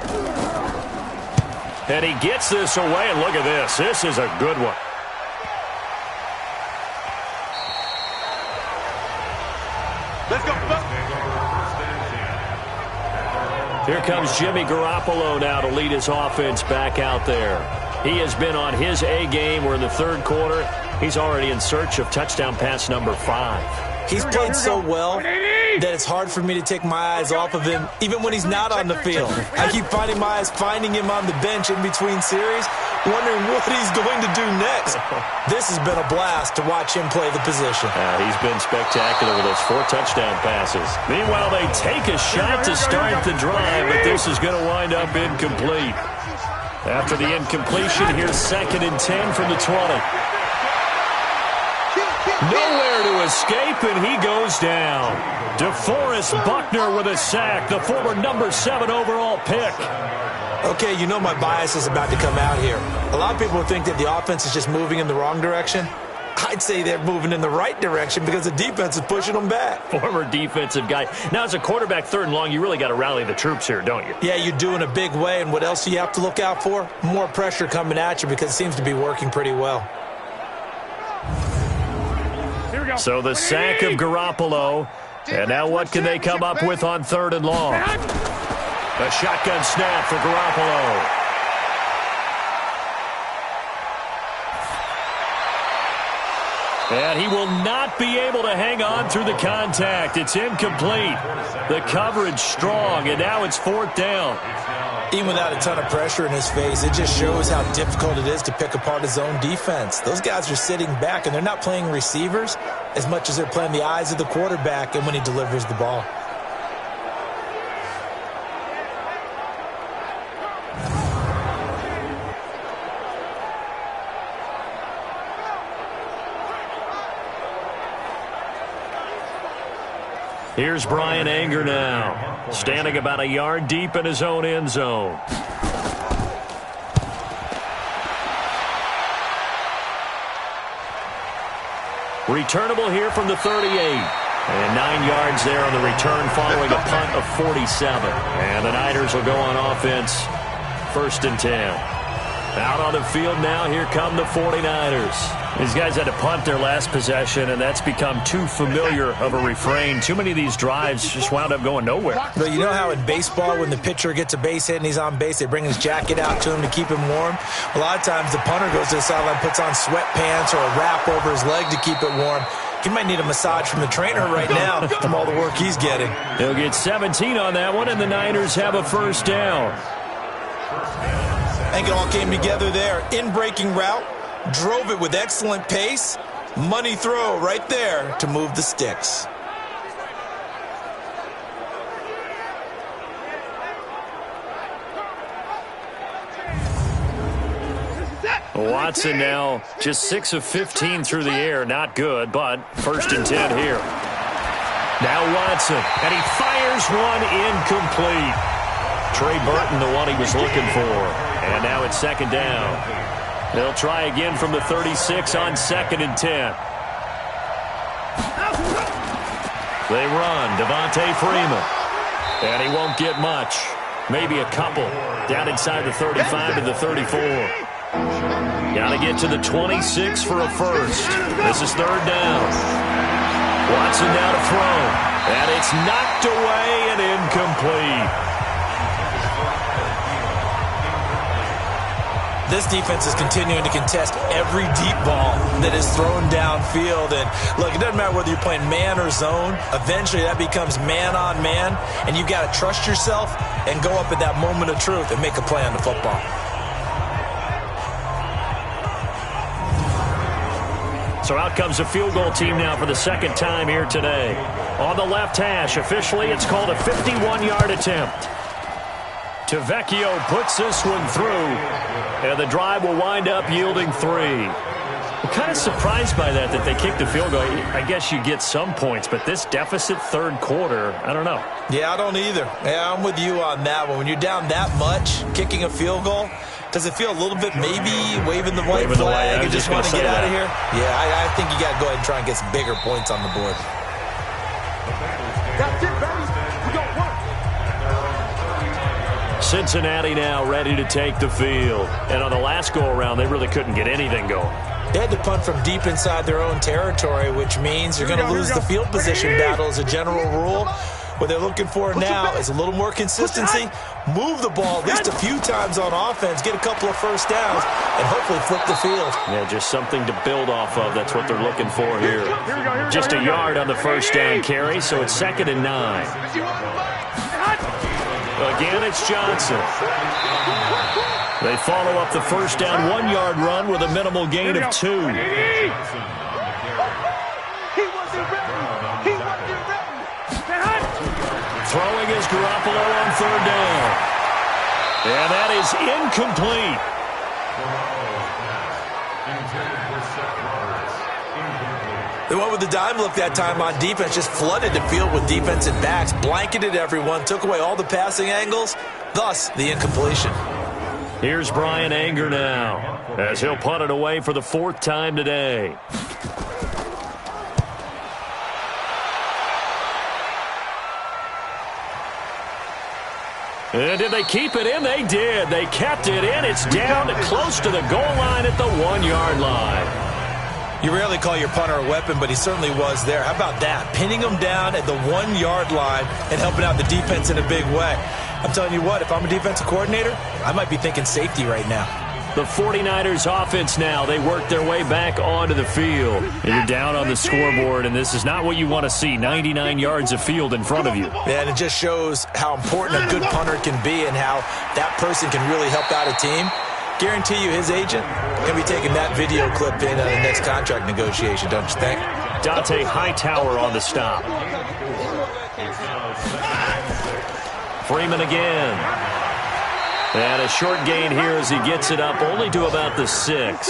And he gets this away, and look at this. This is a good one. Let's go. Here comes Jimmy Garoppolo now to lead his offense back out there. He has been on his A game. We're in the third quarter. He's already in search of touchdown pass number 5. He's played so well that it's hard for me to take my eyes off of him, even when he's not on the field. I keep finding my eyes finding him on the bench in between series, wondering what he's going to do next. This has been a blast to watch him play the position. He's been spectacular with those 4 touchdown passes. Meanwhile, they take a shot to start the drive, but this is going to wind up incomplete. After the incompletion, here's 2nd and 10 from the 20. Nowhere to escape, and he goes down. DeForest Buckner with a sack, the former number 7 overall pick. Okay, you know my bias is about to come out here. A lot of people think that the offense is just moving in the wrong direction. I'd say they're moving in the right direction because the defense is pushing them back. Former defensive guy. Now, as a quarterback, 3rd and long, you really got to rally the troops here, don't you? Yeah, you do in a big way, and what else do you have to look out for? More pressure coming at you because it seems to be working pretty well. So the sack of Garoppolo. And now what can they come up with on 3rd and long? A shotgun snap for Garoppolo. And he will not be able to hang on through the contact. It's incomplete. The coverage strong, and now it's 4th down. Even without a ton of pressure in his face, it just shows how difficult it is to pick apart his own defense. Those guys are sitting back, and they're not playing receivers as much as they're playing the eyes of the quarterback and when he delivers the ball. Here's Brian Anger now, standing about a yard deep in his own end zone. Returnable here from the 38. And 9 yards there on the return following a punt of 47. And the Niners will go on offense, 1st and 10. Out on the field now, here come the 49ers. These guys had to punt their last possession, and that's become too familiar of a refrain. Too many of these drives just wound up going nowhere. But you know how in baseball, when the pitcher gets a base hit and he's on base, they bring his jacket out to him to keep him warm? A lot of times the punter goes to the sideline, puts on sweatpants or a wrap over his leg to keep it warm. He might need a massage from the trainer right now from all the work he's getting. He'll get 17 on that one, and the Niners have a 1st down. I think it all came together there. In-breaking route, drove it with excellent pace. Money throw right there to move the sticks. Watson now just 6 of 15 through the air. Not good, but 1st and 10 here. Now Watson, and he fires one incomplete. Trey Burton, the one he was looking for. And now it's 2nd down. They'll try again from the 36 on 2nd and 10. They run, Devontae Freeman. And he won't get much. Maybe a couple. Down inside the 35 to the 34. Got to get to the 26 for a 1st. This is 3rd down. Watson now to throw. And it's knocked away and incomplete. This defense is continuing to contest every deep ball that is thrown downfield. And look, it doesn't matter whether you're playing man or zone. Eventually, that becomes man on man, and you've got to trust yourself and go up at that moment of truth and make a play on the football. So out comes a field goal team now for the second time here today. On the left hash, officially, it's called a 51-yard attempt. Tavecchio puts this one through, and the drive will wind up yielding 3. I'm kind of surprised by that they kicked the field goal. I guess you get some points, but this deficit third quarter, I don't know. Yeah, I don't either. Yeah, I'm with you on that one. When you're down that much, kicking a field goal, does it feel a little bit maybe waving the white flag and just want to get out of here? Yeah, I think you got to go ahead and try and get some bigger points on the board. That's it, baby. We got work. Cincinnati now ready to take the field. And on the last go-around, they really couldn't get anything going. They had to punt from deep inside their own territory, which means you're going to lose the field position battle as a general rule. What they're looking for now is a little more consistency, move the ball at least a few times on offense, get a couple of first downs, and hopefully flip the field. Yeah, just something to build off of. That's what they're looking for here. Just a yard on the first down carry, so it's 2nd and 9. Again, it's Johnson. They follow up the first down 1-yard run with a minimal gain of 2. He wasn't ready. He wasn't ready. Throwing is Garoppolo on 3rd down. And that is incomplete. They went with the dime look that time on defense, just flooded the field with defensive backs, blanketed everyone, took away all the passing angles, thus the incompletion. Here's Brian Anger now, as he'll punt it away for the 4th time today. And did they keep it in? They did. They kept it in. It's down close to the goal line at the 1-yard line. You rarely call your punter a weapon, but he certainly was there. How about that? Pinning him down at the 1-yard line and helping out the defense in a big way. I'm telling you what, if I'm a defensive coordinator, I might be thinking safety right now. The 49ers offense now, they work their way back onto the field. And you're down on the scoreboard, and this is not what you want to see, 99 yards of field in front of you. Yeah, and it just shows how important a good punter can be and how that person can really help out a team. Guarantee you his agent can be taking that video clip in on the next contract negotiation, don't you think? Dante Hightower on the stop. Freeman again. And a short gain here as he gets it up only to about the 6.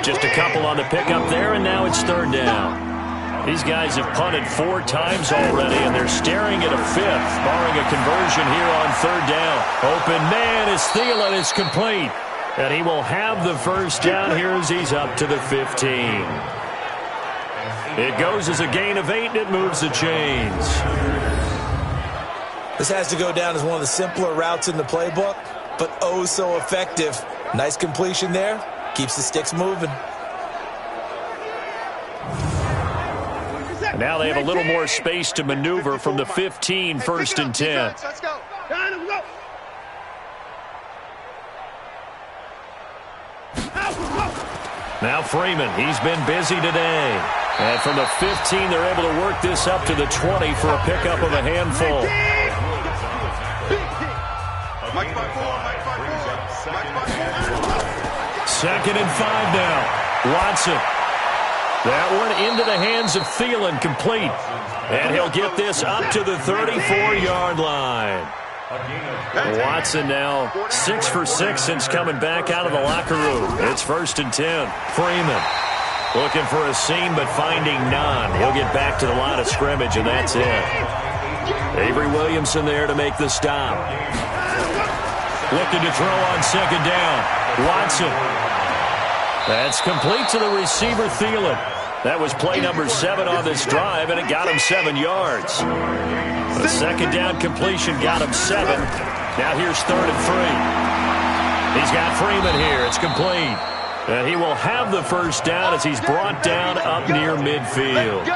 Just a couple on the pickup there, and now it's 3rd down. These guys have punted 4 times already, and they're staring at a 5th, barring a conversion here on 3rd down. Open man is Thielen. It's complete. And he will have the first down here as he's up to the 15. It goes as a gain of 8, and it moves the chains. This has to go down as one of the simpler routes in the playbook, but oh so effective. Nice completion there. Keeps the sticks moving. And now they have a little more space to maneuver from the 15, 1st and 10. Let's go. Now Freeman, he's been busy today. And from the 15, they're able to work this up to the 20 for a pickup of a handful. 2nd and 5 now. Watson. That one into the hands of Thielen, complete. And he'll get this up to the 34-yard line. Watson now 6 for 6 since coming back out of the locker room. It's 1st and 10. Freeman looking for a seam but finding none. He'll get back to the line of scrimmage, and that's it. Avery Williamson there to make the stop. Looking to throw on 2nd down. Watson. That's complete to the receiver, Thielen. That was play number 7 on this drive, and it got him 7 yards. The 2nd down completion got him 7. Now here's 3rd and 3. He's got Freeman here. It's complete. And he will have the first down as he's brought down up near midfield.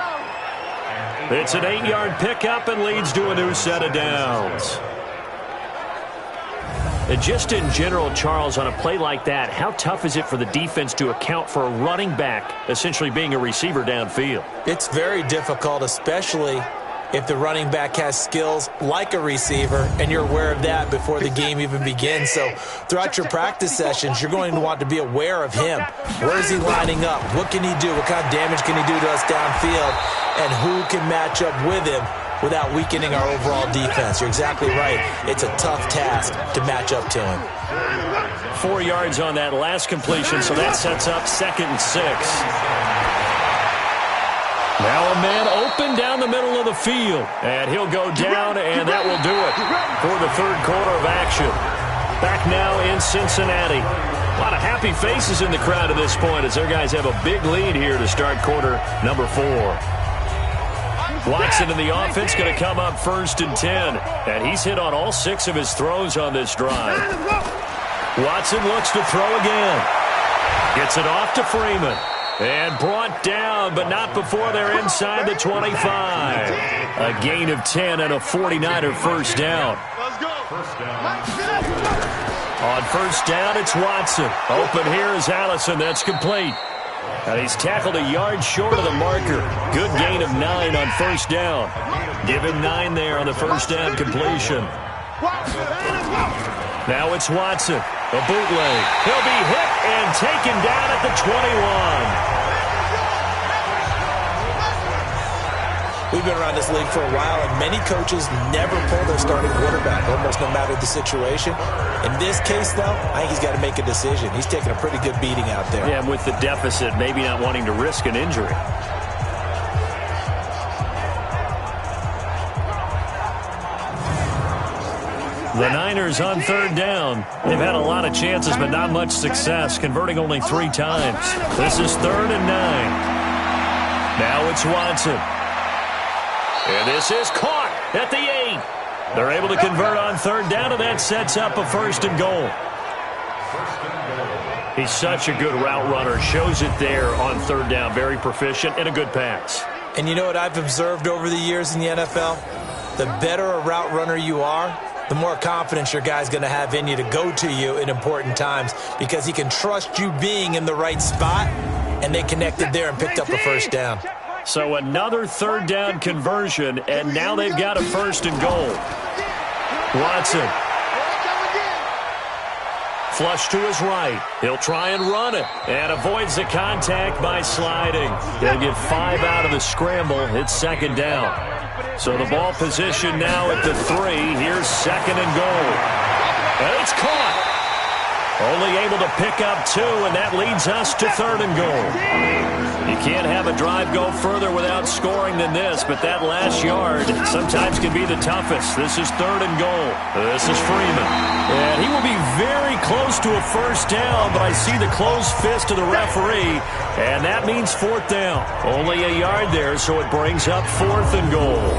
It's an 8-yard pickup and leads to a new set of downs. And just in general, Charles, on a play like that, how tough is it for the defense to account for a running back essentially being a receiver downfield? It's very difficult, especially if the running back has skills like a receiver, and you're aware of that before the game even begins. So throughout your practice sessions, you're going to want to be aware of him. Where is he lining up? What can he do? What kind of damage can he do to us downfield? And who can match up with him without weakening our overall defense? You're exactly right. It's a tough task to match up to him. 4 yards on that last completion, so that sets up 2nd and 6. Now a man open down the middle of the field. And he'll go down, and that will do it for the 3rd quarter of action. Back now in Cincinnati. A lot of happy faces in the crowd at this point as their guys have a big lead here to start quarter number 4. Watson in the offense going to come up 1st and 10. And he's hit on all 6 of his throws on this drive. Watson looks to throw again. Gets it off to Freeman. And brought down, but not before they're inside the 25. A gain of 10 and a 49er first down. Let's go. On first down, it's Watson. Open here is Allison. That's complete. And he's tackled a yard short of the marker. Good gain of 9 on first down. Give him 9 there on the first down completion. Now it's Watson. A bootleg. He'll be hit and taken down at the 21. We've been around this league for a while, and many coaches never pull their starting quarterback, almost no matter the situation. In this case, though, I think he's got to make a decision. He's taking a pretty good beating out there. Yeah, and with the deficit, maybe not wanting to risk an injury. The Niners on 3rd down. They've had a lot of chances, but not much success, converting only 3 times. This is 3rd and 9. Now it's Watson. And this is caught at the 8. They're able to convert on 3rd down, and that sets up a 1st and goal. He's such a good route runner. Shows it there on 3rd down. Very proficient and a good pass. And you know what I've observed over the years in the NFL? The better a route runner you are, the more confidence your guy's going to have in you to go to you in important times because he can trust you being in the right spot, and they connected there and picked up a 1st down. So another 3rd down conversion, and now they've got a 1st and goal. Watson. Flush to his right. He'll try and run it, and avoids the contact by sliding. He'll get 5 out of the scramble. It's 2nd down. So the ball position now at the 3. Here's 2nd and goal. And it's caught. Only able to pick up 2, and that leads us to 3rd and goal. You can't have a drive go further without scoring than this, but that last yard sometimes can be the toughest. This is 3rd and goal. This is Freeman. And he will be very close to a 1st down, but I see the closed fist of the referee, and that means 4th down. Only a yard there, so it brings up 4th and goal.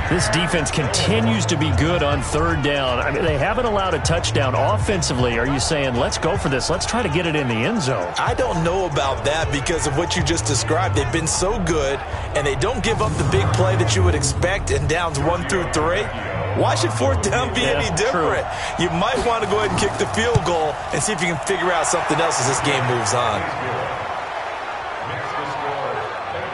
This defense continues to be good on 3rd down. I mean, they haven't allowed a touchdown offensively. Are you saying, let's go for this, let's try to get it in the end zone? I don't know about that because of what you just described. They've been so good, and they don't give up the big play that you would expect in downs 1 through 3. Why should 4th down be any different? True. You might want to go ahead and kick the field goal and see if you can figure out something else as this game moves on.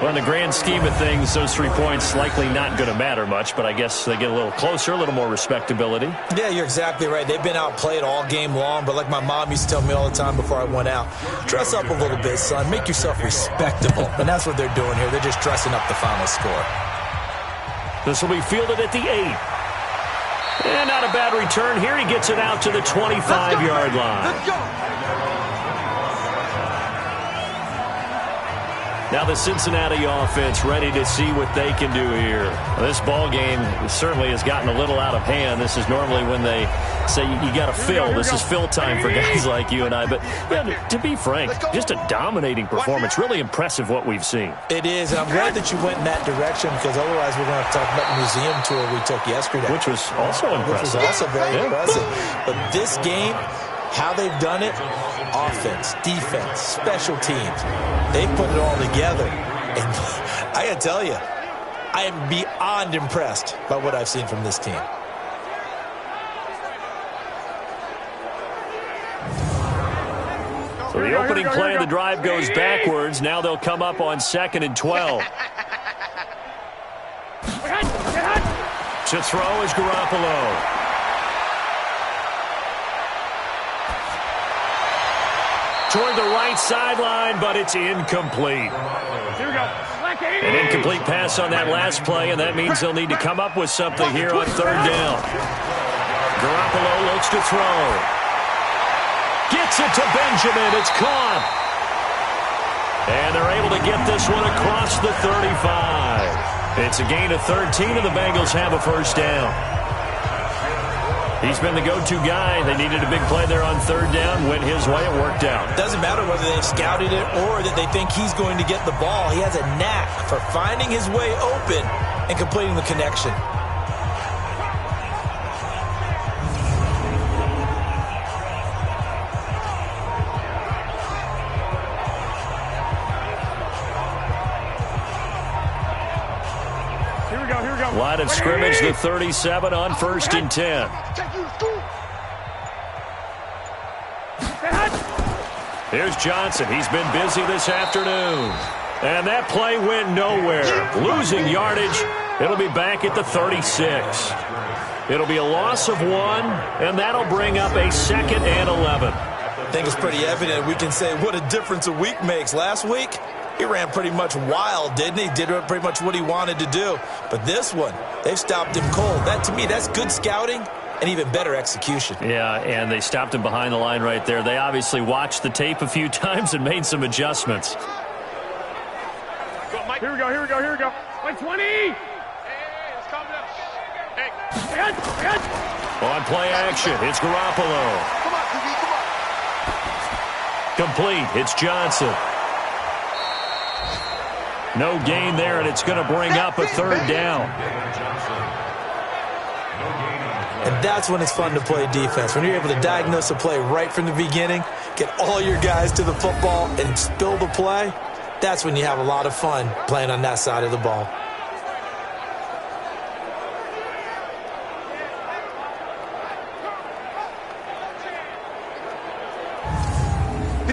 Well, in the grand scheme of things, those 3 points likely not going to matter much, but I guess they get a little closer, a little more respectability. Yeah, you're exactly right. They've been outplayed all game long, but like my mom used to tell me all the time before I went out, dress up a little bit, son. Make yourself respectable. And that's what they're doing here. They're just dressing up the final score. This will be fielded at the 8. And not a bad return here. He gets it out to the 25-yard line. Let's go. Now the Cincinnati offense ready to see what they can do here. This ball game certainly has gotten a little out of hand. This is normally when they say you got to fill. This is fill time for guys like you and I. But yeah, to be frank, just a dominating performance. Really impressive what we've seen. It is, and I'm glad that you went in that direction because otherwise we're going to have to talk about the museum tour we took yesterday. Which was also impressive. Which was also very impressive. But this game, how they've done it, offense, defense, special teams, they put it all together. And I got to tell you, I am beyond impressed by what I've seen from this team. The opening play of the drive goes backwards. Now they'll come up on 2nd and 12. To throw is Garoppolo. Toward the right sideline, but it's incomplete. Here we go. An incomplete pass on that last play, and that means they'll need to come up with something here on 3rd down. Garoppolo looks to throw. Gets it to Benjamin. It's caught. And they're able to get this one across the 35. It's a gain of 13, and the Bengals have a 1st down. He's been the go-to guy. They needed a big play there on 3rd down. Went his way. It worked out. Doesn't matter whether they've scouted it or that they think he's going to get the ball. He has a knack for finding his way open and completing the connection. Line of scrimmage, the 37 on 1st and 10. Here's Johnson. He's been busy this afternoon. And that play went nowhere. Losing yardage. It'll be back at the 36. It'll be a loss of 1, and that'll bring up a 2nd and 11. I think it's pretty evident. We can say what a difference a week makes. Last week, he ran pretty much wild, didn't he? Did pretty much what he wanted to do. But this one, they've stopped him cold. That, to me, that's good scouting and even better execution. Yeah, and they stopped him behind the line right there. They obviously watched the tape a few times and made some adjustments. Here we go. Like 20. Hey, let's calm down. Hey. On play action, it's Garoppolo. Come on, QB, come on. Complete, it's Johnson. No gain there, and it's going to bring up a 3rd down. And that's when it's fun to play defense. When you're able to diagnose a play right from the beginning, get all your guys to the football, and spill the play, that's when you have a lot of fun playing on that side of the ball.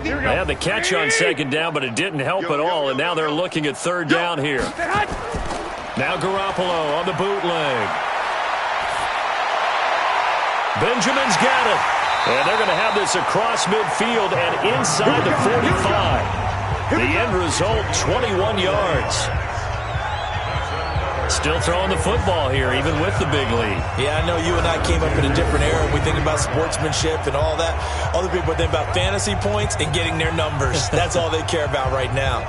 They had the catch on 2nd down, but it didn't help at all, and now they're looking at 3rd down here. Now Garoppolo on the bootleg. Benjamin's got it. And they're going to have this across midfield and inside the 45. The end result, 21 yards. Still throwing the football here, even with the big lead. Yeah, I know you and I came up in a different era. We think about sportsmanship and all that. Other people think about fantasy points and getting their numbers. That's all they care about right now.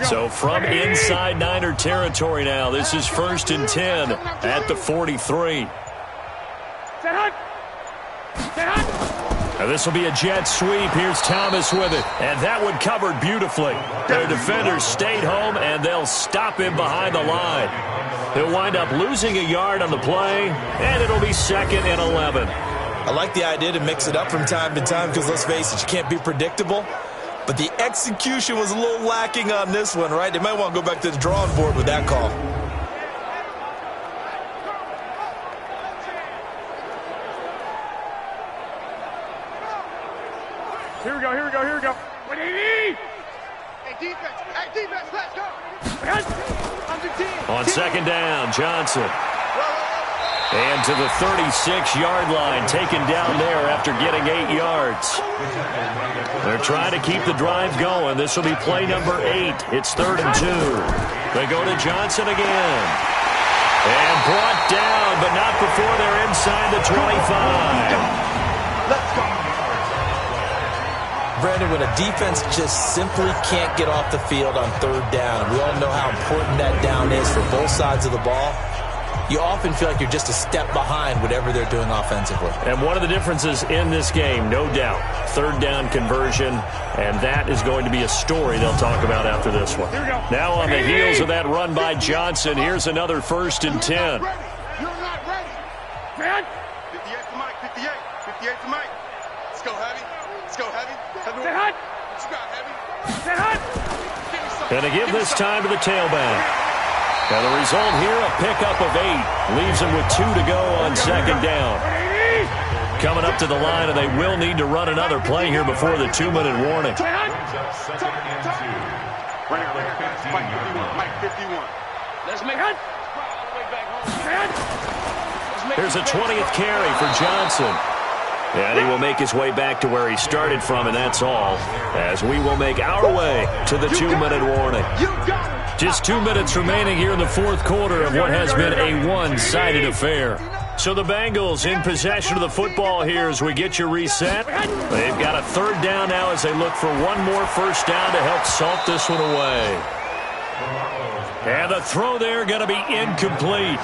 So from inside Niner territory now, this is 1st and 10 at the 43. Now this will be a jet sweep. Here's Thomas with it. And that one covered beautifully. Their defenders stayed home, and they'll stop him behind the line. He'll wind up losing a yard on the play, and it'll be 2nd and 11. I like the idea to mix it up from time to time because, let's face it, you can't be predictable. But the execution was a little lacking on this one, right? They might want to go back to the drawing board with that call. Here we go. What do you need? Hey, defense, let's go. On 2nd down, Johnson. And to the 36-yard line, taken down there after getting 8 yards. They're trying to keep the drive going. This will be play number 8. It's 3rd and 2. They go to Johnson again. And brought down, but not before they're inside the 25. Let's go. Brandon, when a defense just simply can't get off the field on 3rd down, we all know how important that down is for both sides of the ball. You often feel like you're just a step behind whatever they're doing offensively. And one of the differences in this game, no doubt, 3rd down conversion, and that is going to be a story they'll talk about after this one. Now on the heels of that run by Johnson, here's another 1st and 10. You're not ready. 58 to Mike, 58 to Mike. Let's go heavy. Going to give this time to the tailback. And the result here, a pickup of 8. Leaves them with 2 to go on second down. Coming up to the line, and they will need to run another play here before the 2-minute warning. Let's make it. Here's a 20th carry for Johnson. And he will make his way back to where he started from, and that's all, as we will make our way to the 2-minute warning. Just 2 minutes remaining here in the fourth quarter of what has been a one-sided affair. So the Bengals in possession of the football here as we get you reset. They've got a third down now as they look for one more first down to help salt this one away. And the throw there going to be incomplete.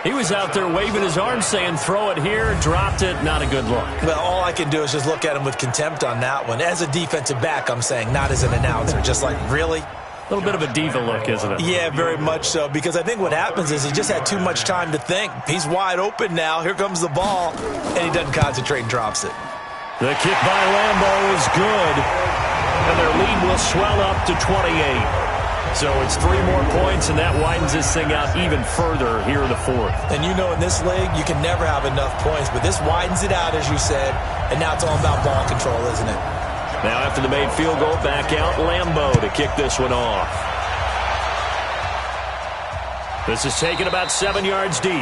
He was out there waving his arms saying, throw it here, dropped it, not a good look. Well, all I can do is just look at him with contempt on that one. As a defensive back, I'm saying, not as an announcer. Just like, really? A little bit of a diva look, isn't it? Yeah, very much so, because I think what happens is he just had too much time to think. He's wide open now. Here comes the ball, and he doesn't concentrate and drops it. The kick by Lambeau is good, and their lead will swell up to 28. So it's 3 more points, and that widens this thing out even further here in the fourth. And you know in this league, you can never have enough points, but this widens it out, as you said, and now it's all about ball control, isn't it? Now after the made field goal, back out Lambeau to kick this one off. This is taken about 7 yards deep.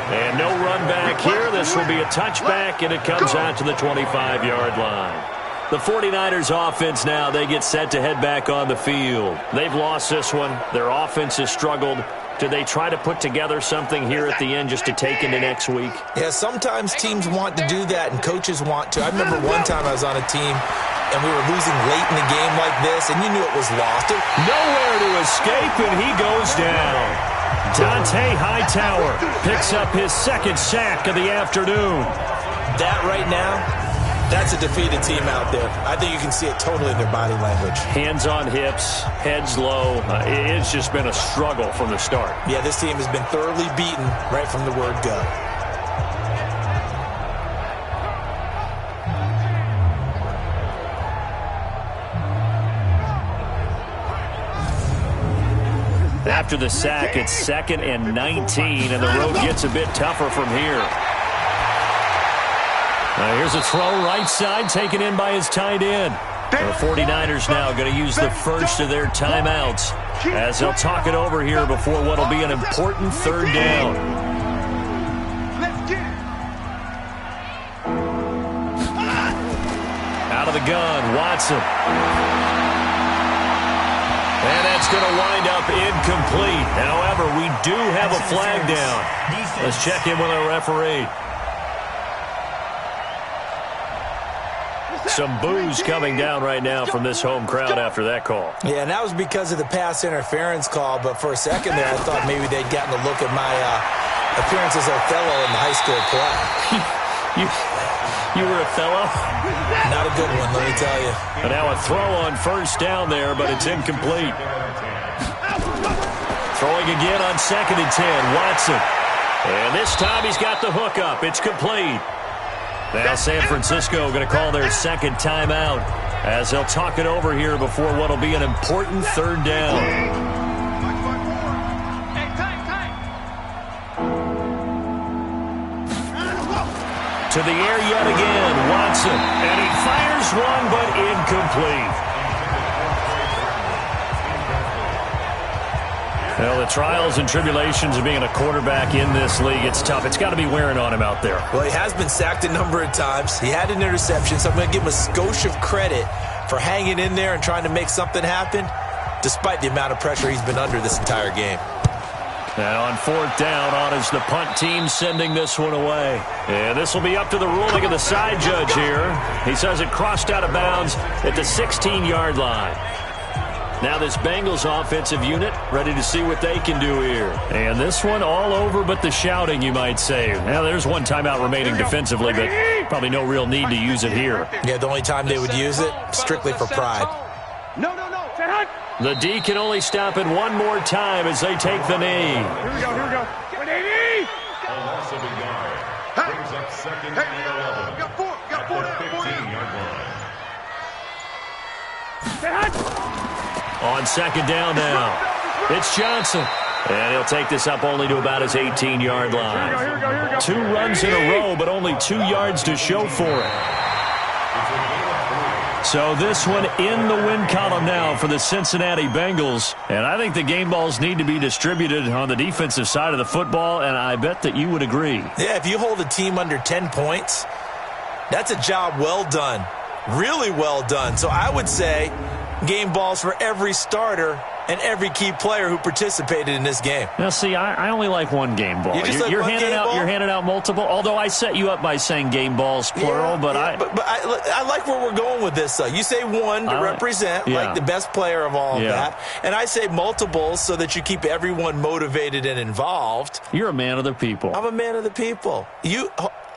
And no run back here. This will be a touchback, and it comes out to the 25-yard line. The 49ers offense now, they get set to head back on the field. They've lost this one. Their offense has struggled. Do they try to put together something here at the end just to take into next week? Yeah, sometimes teams want to do that, and coaches want to. I remember one time I was on a team, and we were losing late in the game like this, and you knew it was lost. Nowhere to escape, and he goes down. Dante Hightower picks up his second sack of the afternoon. That right now, that's a defeated team out there. I think you can see it totally in their body language. Hands on hips, heads low. It's just been a struggle from the start. Yeah, this team has been thoroughly beaten right from the word go. After the sack, it's 2nd and 19, and the road gets a bit tougher from here. Here's a throw right side taken in by his tight end. The 49ers now going to use the first of their timeouts as they'll talk it over here before what will be an important third down. Out of the gun, Watson. And that's going to wind up incomplete. However, we do have a flag down. Let's check in with our referee. Some boos coming down right now from this home crowd after that call. Yeah, and that was because of the pass interference call, but for a second there, I thought maybe they'd gotten a look at my appearance as Othello in the high school play. You were Othello? Not a good one, let me tell you. And now a throw on first down there, but it's incomplete. Throwing again on 2nd and 10, Watson. And this time he's got the hook up. It's complete. Now San Francisco going to call their second timeout as they'll talk it over here before what will be an important third down. To the air yet again, Watson. And he fires one, but incomplete. Well, the trials and tribulations of being a quarterback in this league, it's tough. It's got to be wearing on him out there. Well, he has been sacked a number of times. He had an interception, so I'm going to give him a skosh of credit for hanging in there and trying to make something happen, despite the amount of pressure he's been under this entire game. And on fourth down, on is the punt team sending this one away. And this will be up to the ruling of the side judge here. He says it crossed out of bounds at the 16-yard line. Now this Bengals offensive unit ready to see what they can do here. And this one all over but the shouting, you might say. Now there's one timeout remaining defensively, but probably no real need to use it here. Yeah, the only time they would use it, strictly for pride. No. The D can only stop it one more time as they take the knee. Here we go. 180. A loss of a yard. Brings up 2nd and 11. Got four down. 15-yard line. On second down now, it's Johnson. And he'll take this up only to about his 18-yard line. Here we go. 2 runs in a row, but only 2 yards to show for it. So this one in the win column now for the Cincinnati Bengals. And I think the game balls need to be distributed on the defensive side of the football, and I bet that you would agree. Yeah, if you hold a team under 10 points, that's a job well done. Really well done. So I would say game balls for every starter and every key player who participated in this game. Now, see, I only like one game ball. You're handing out multiple. Although I set you up by saying game balls plural, but I like where we're going with this. Though you say one to represent like the best player of all of that, and I say multiples so that you keep everyone motivated and involved. You're a man of the people. I'm a man of the people.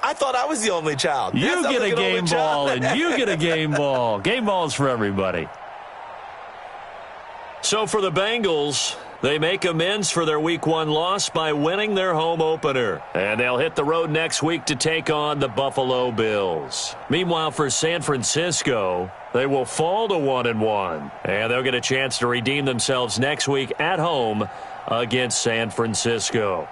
I thought I was the only child. You get a game ball, and you get a game ball. Game balls for everybody. So for the Bengals, they make amends for their Week 1 loss by winning their home opener. And they'll hit the road next week to take on the Buffalo Bills. Meanwhile, for San Francisco, they will fall to 1-1. And they'll get a chance to redeem themselves next week at home against San Francisco.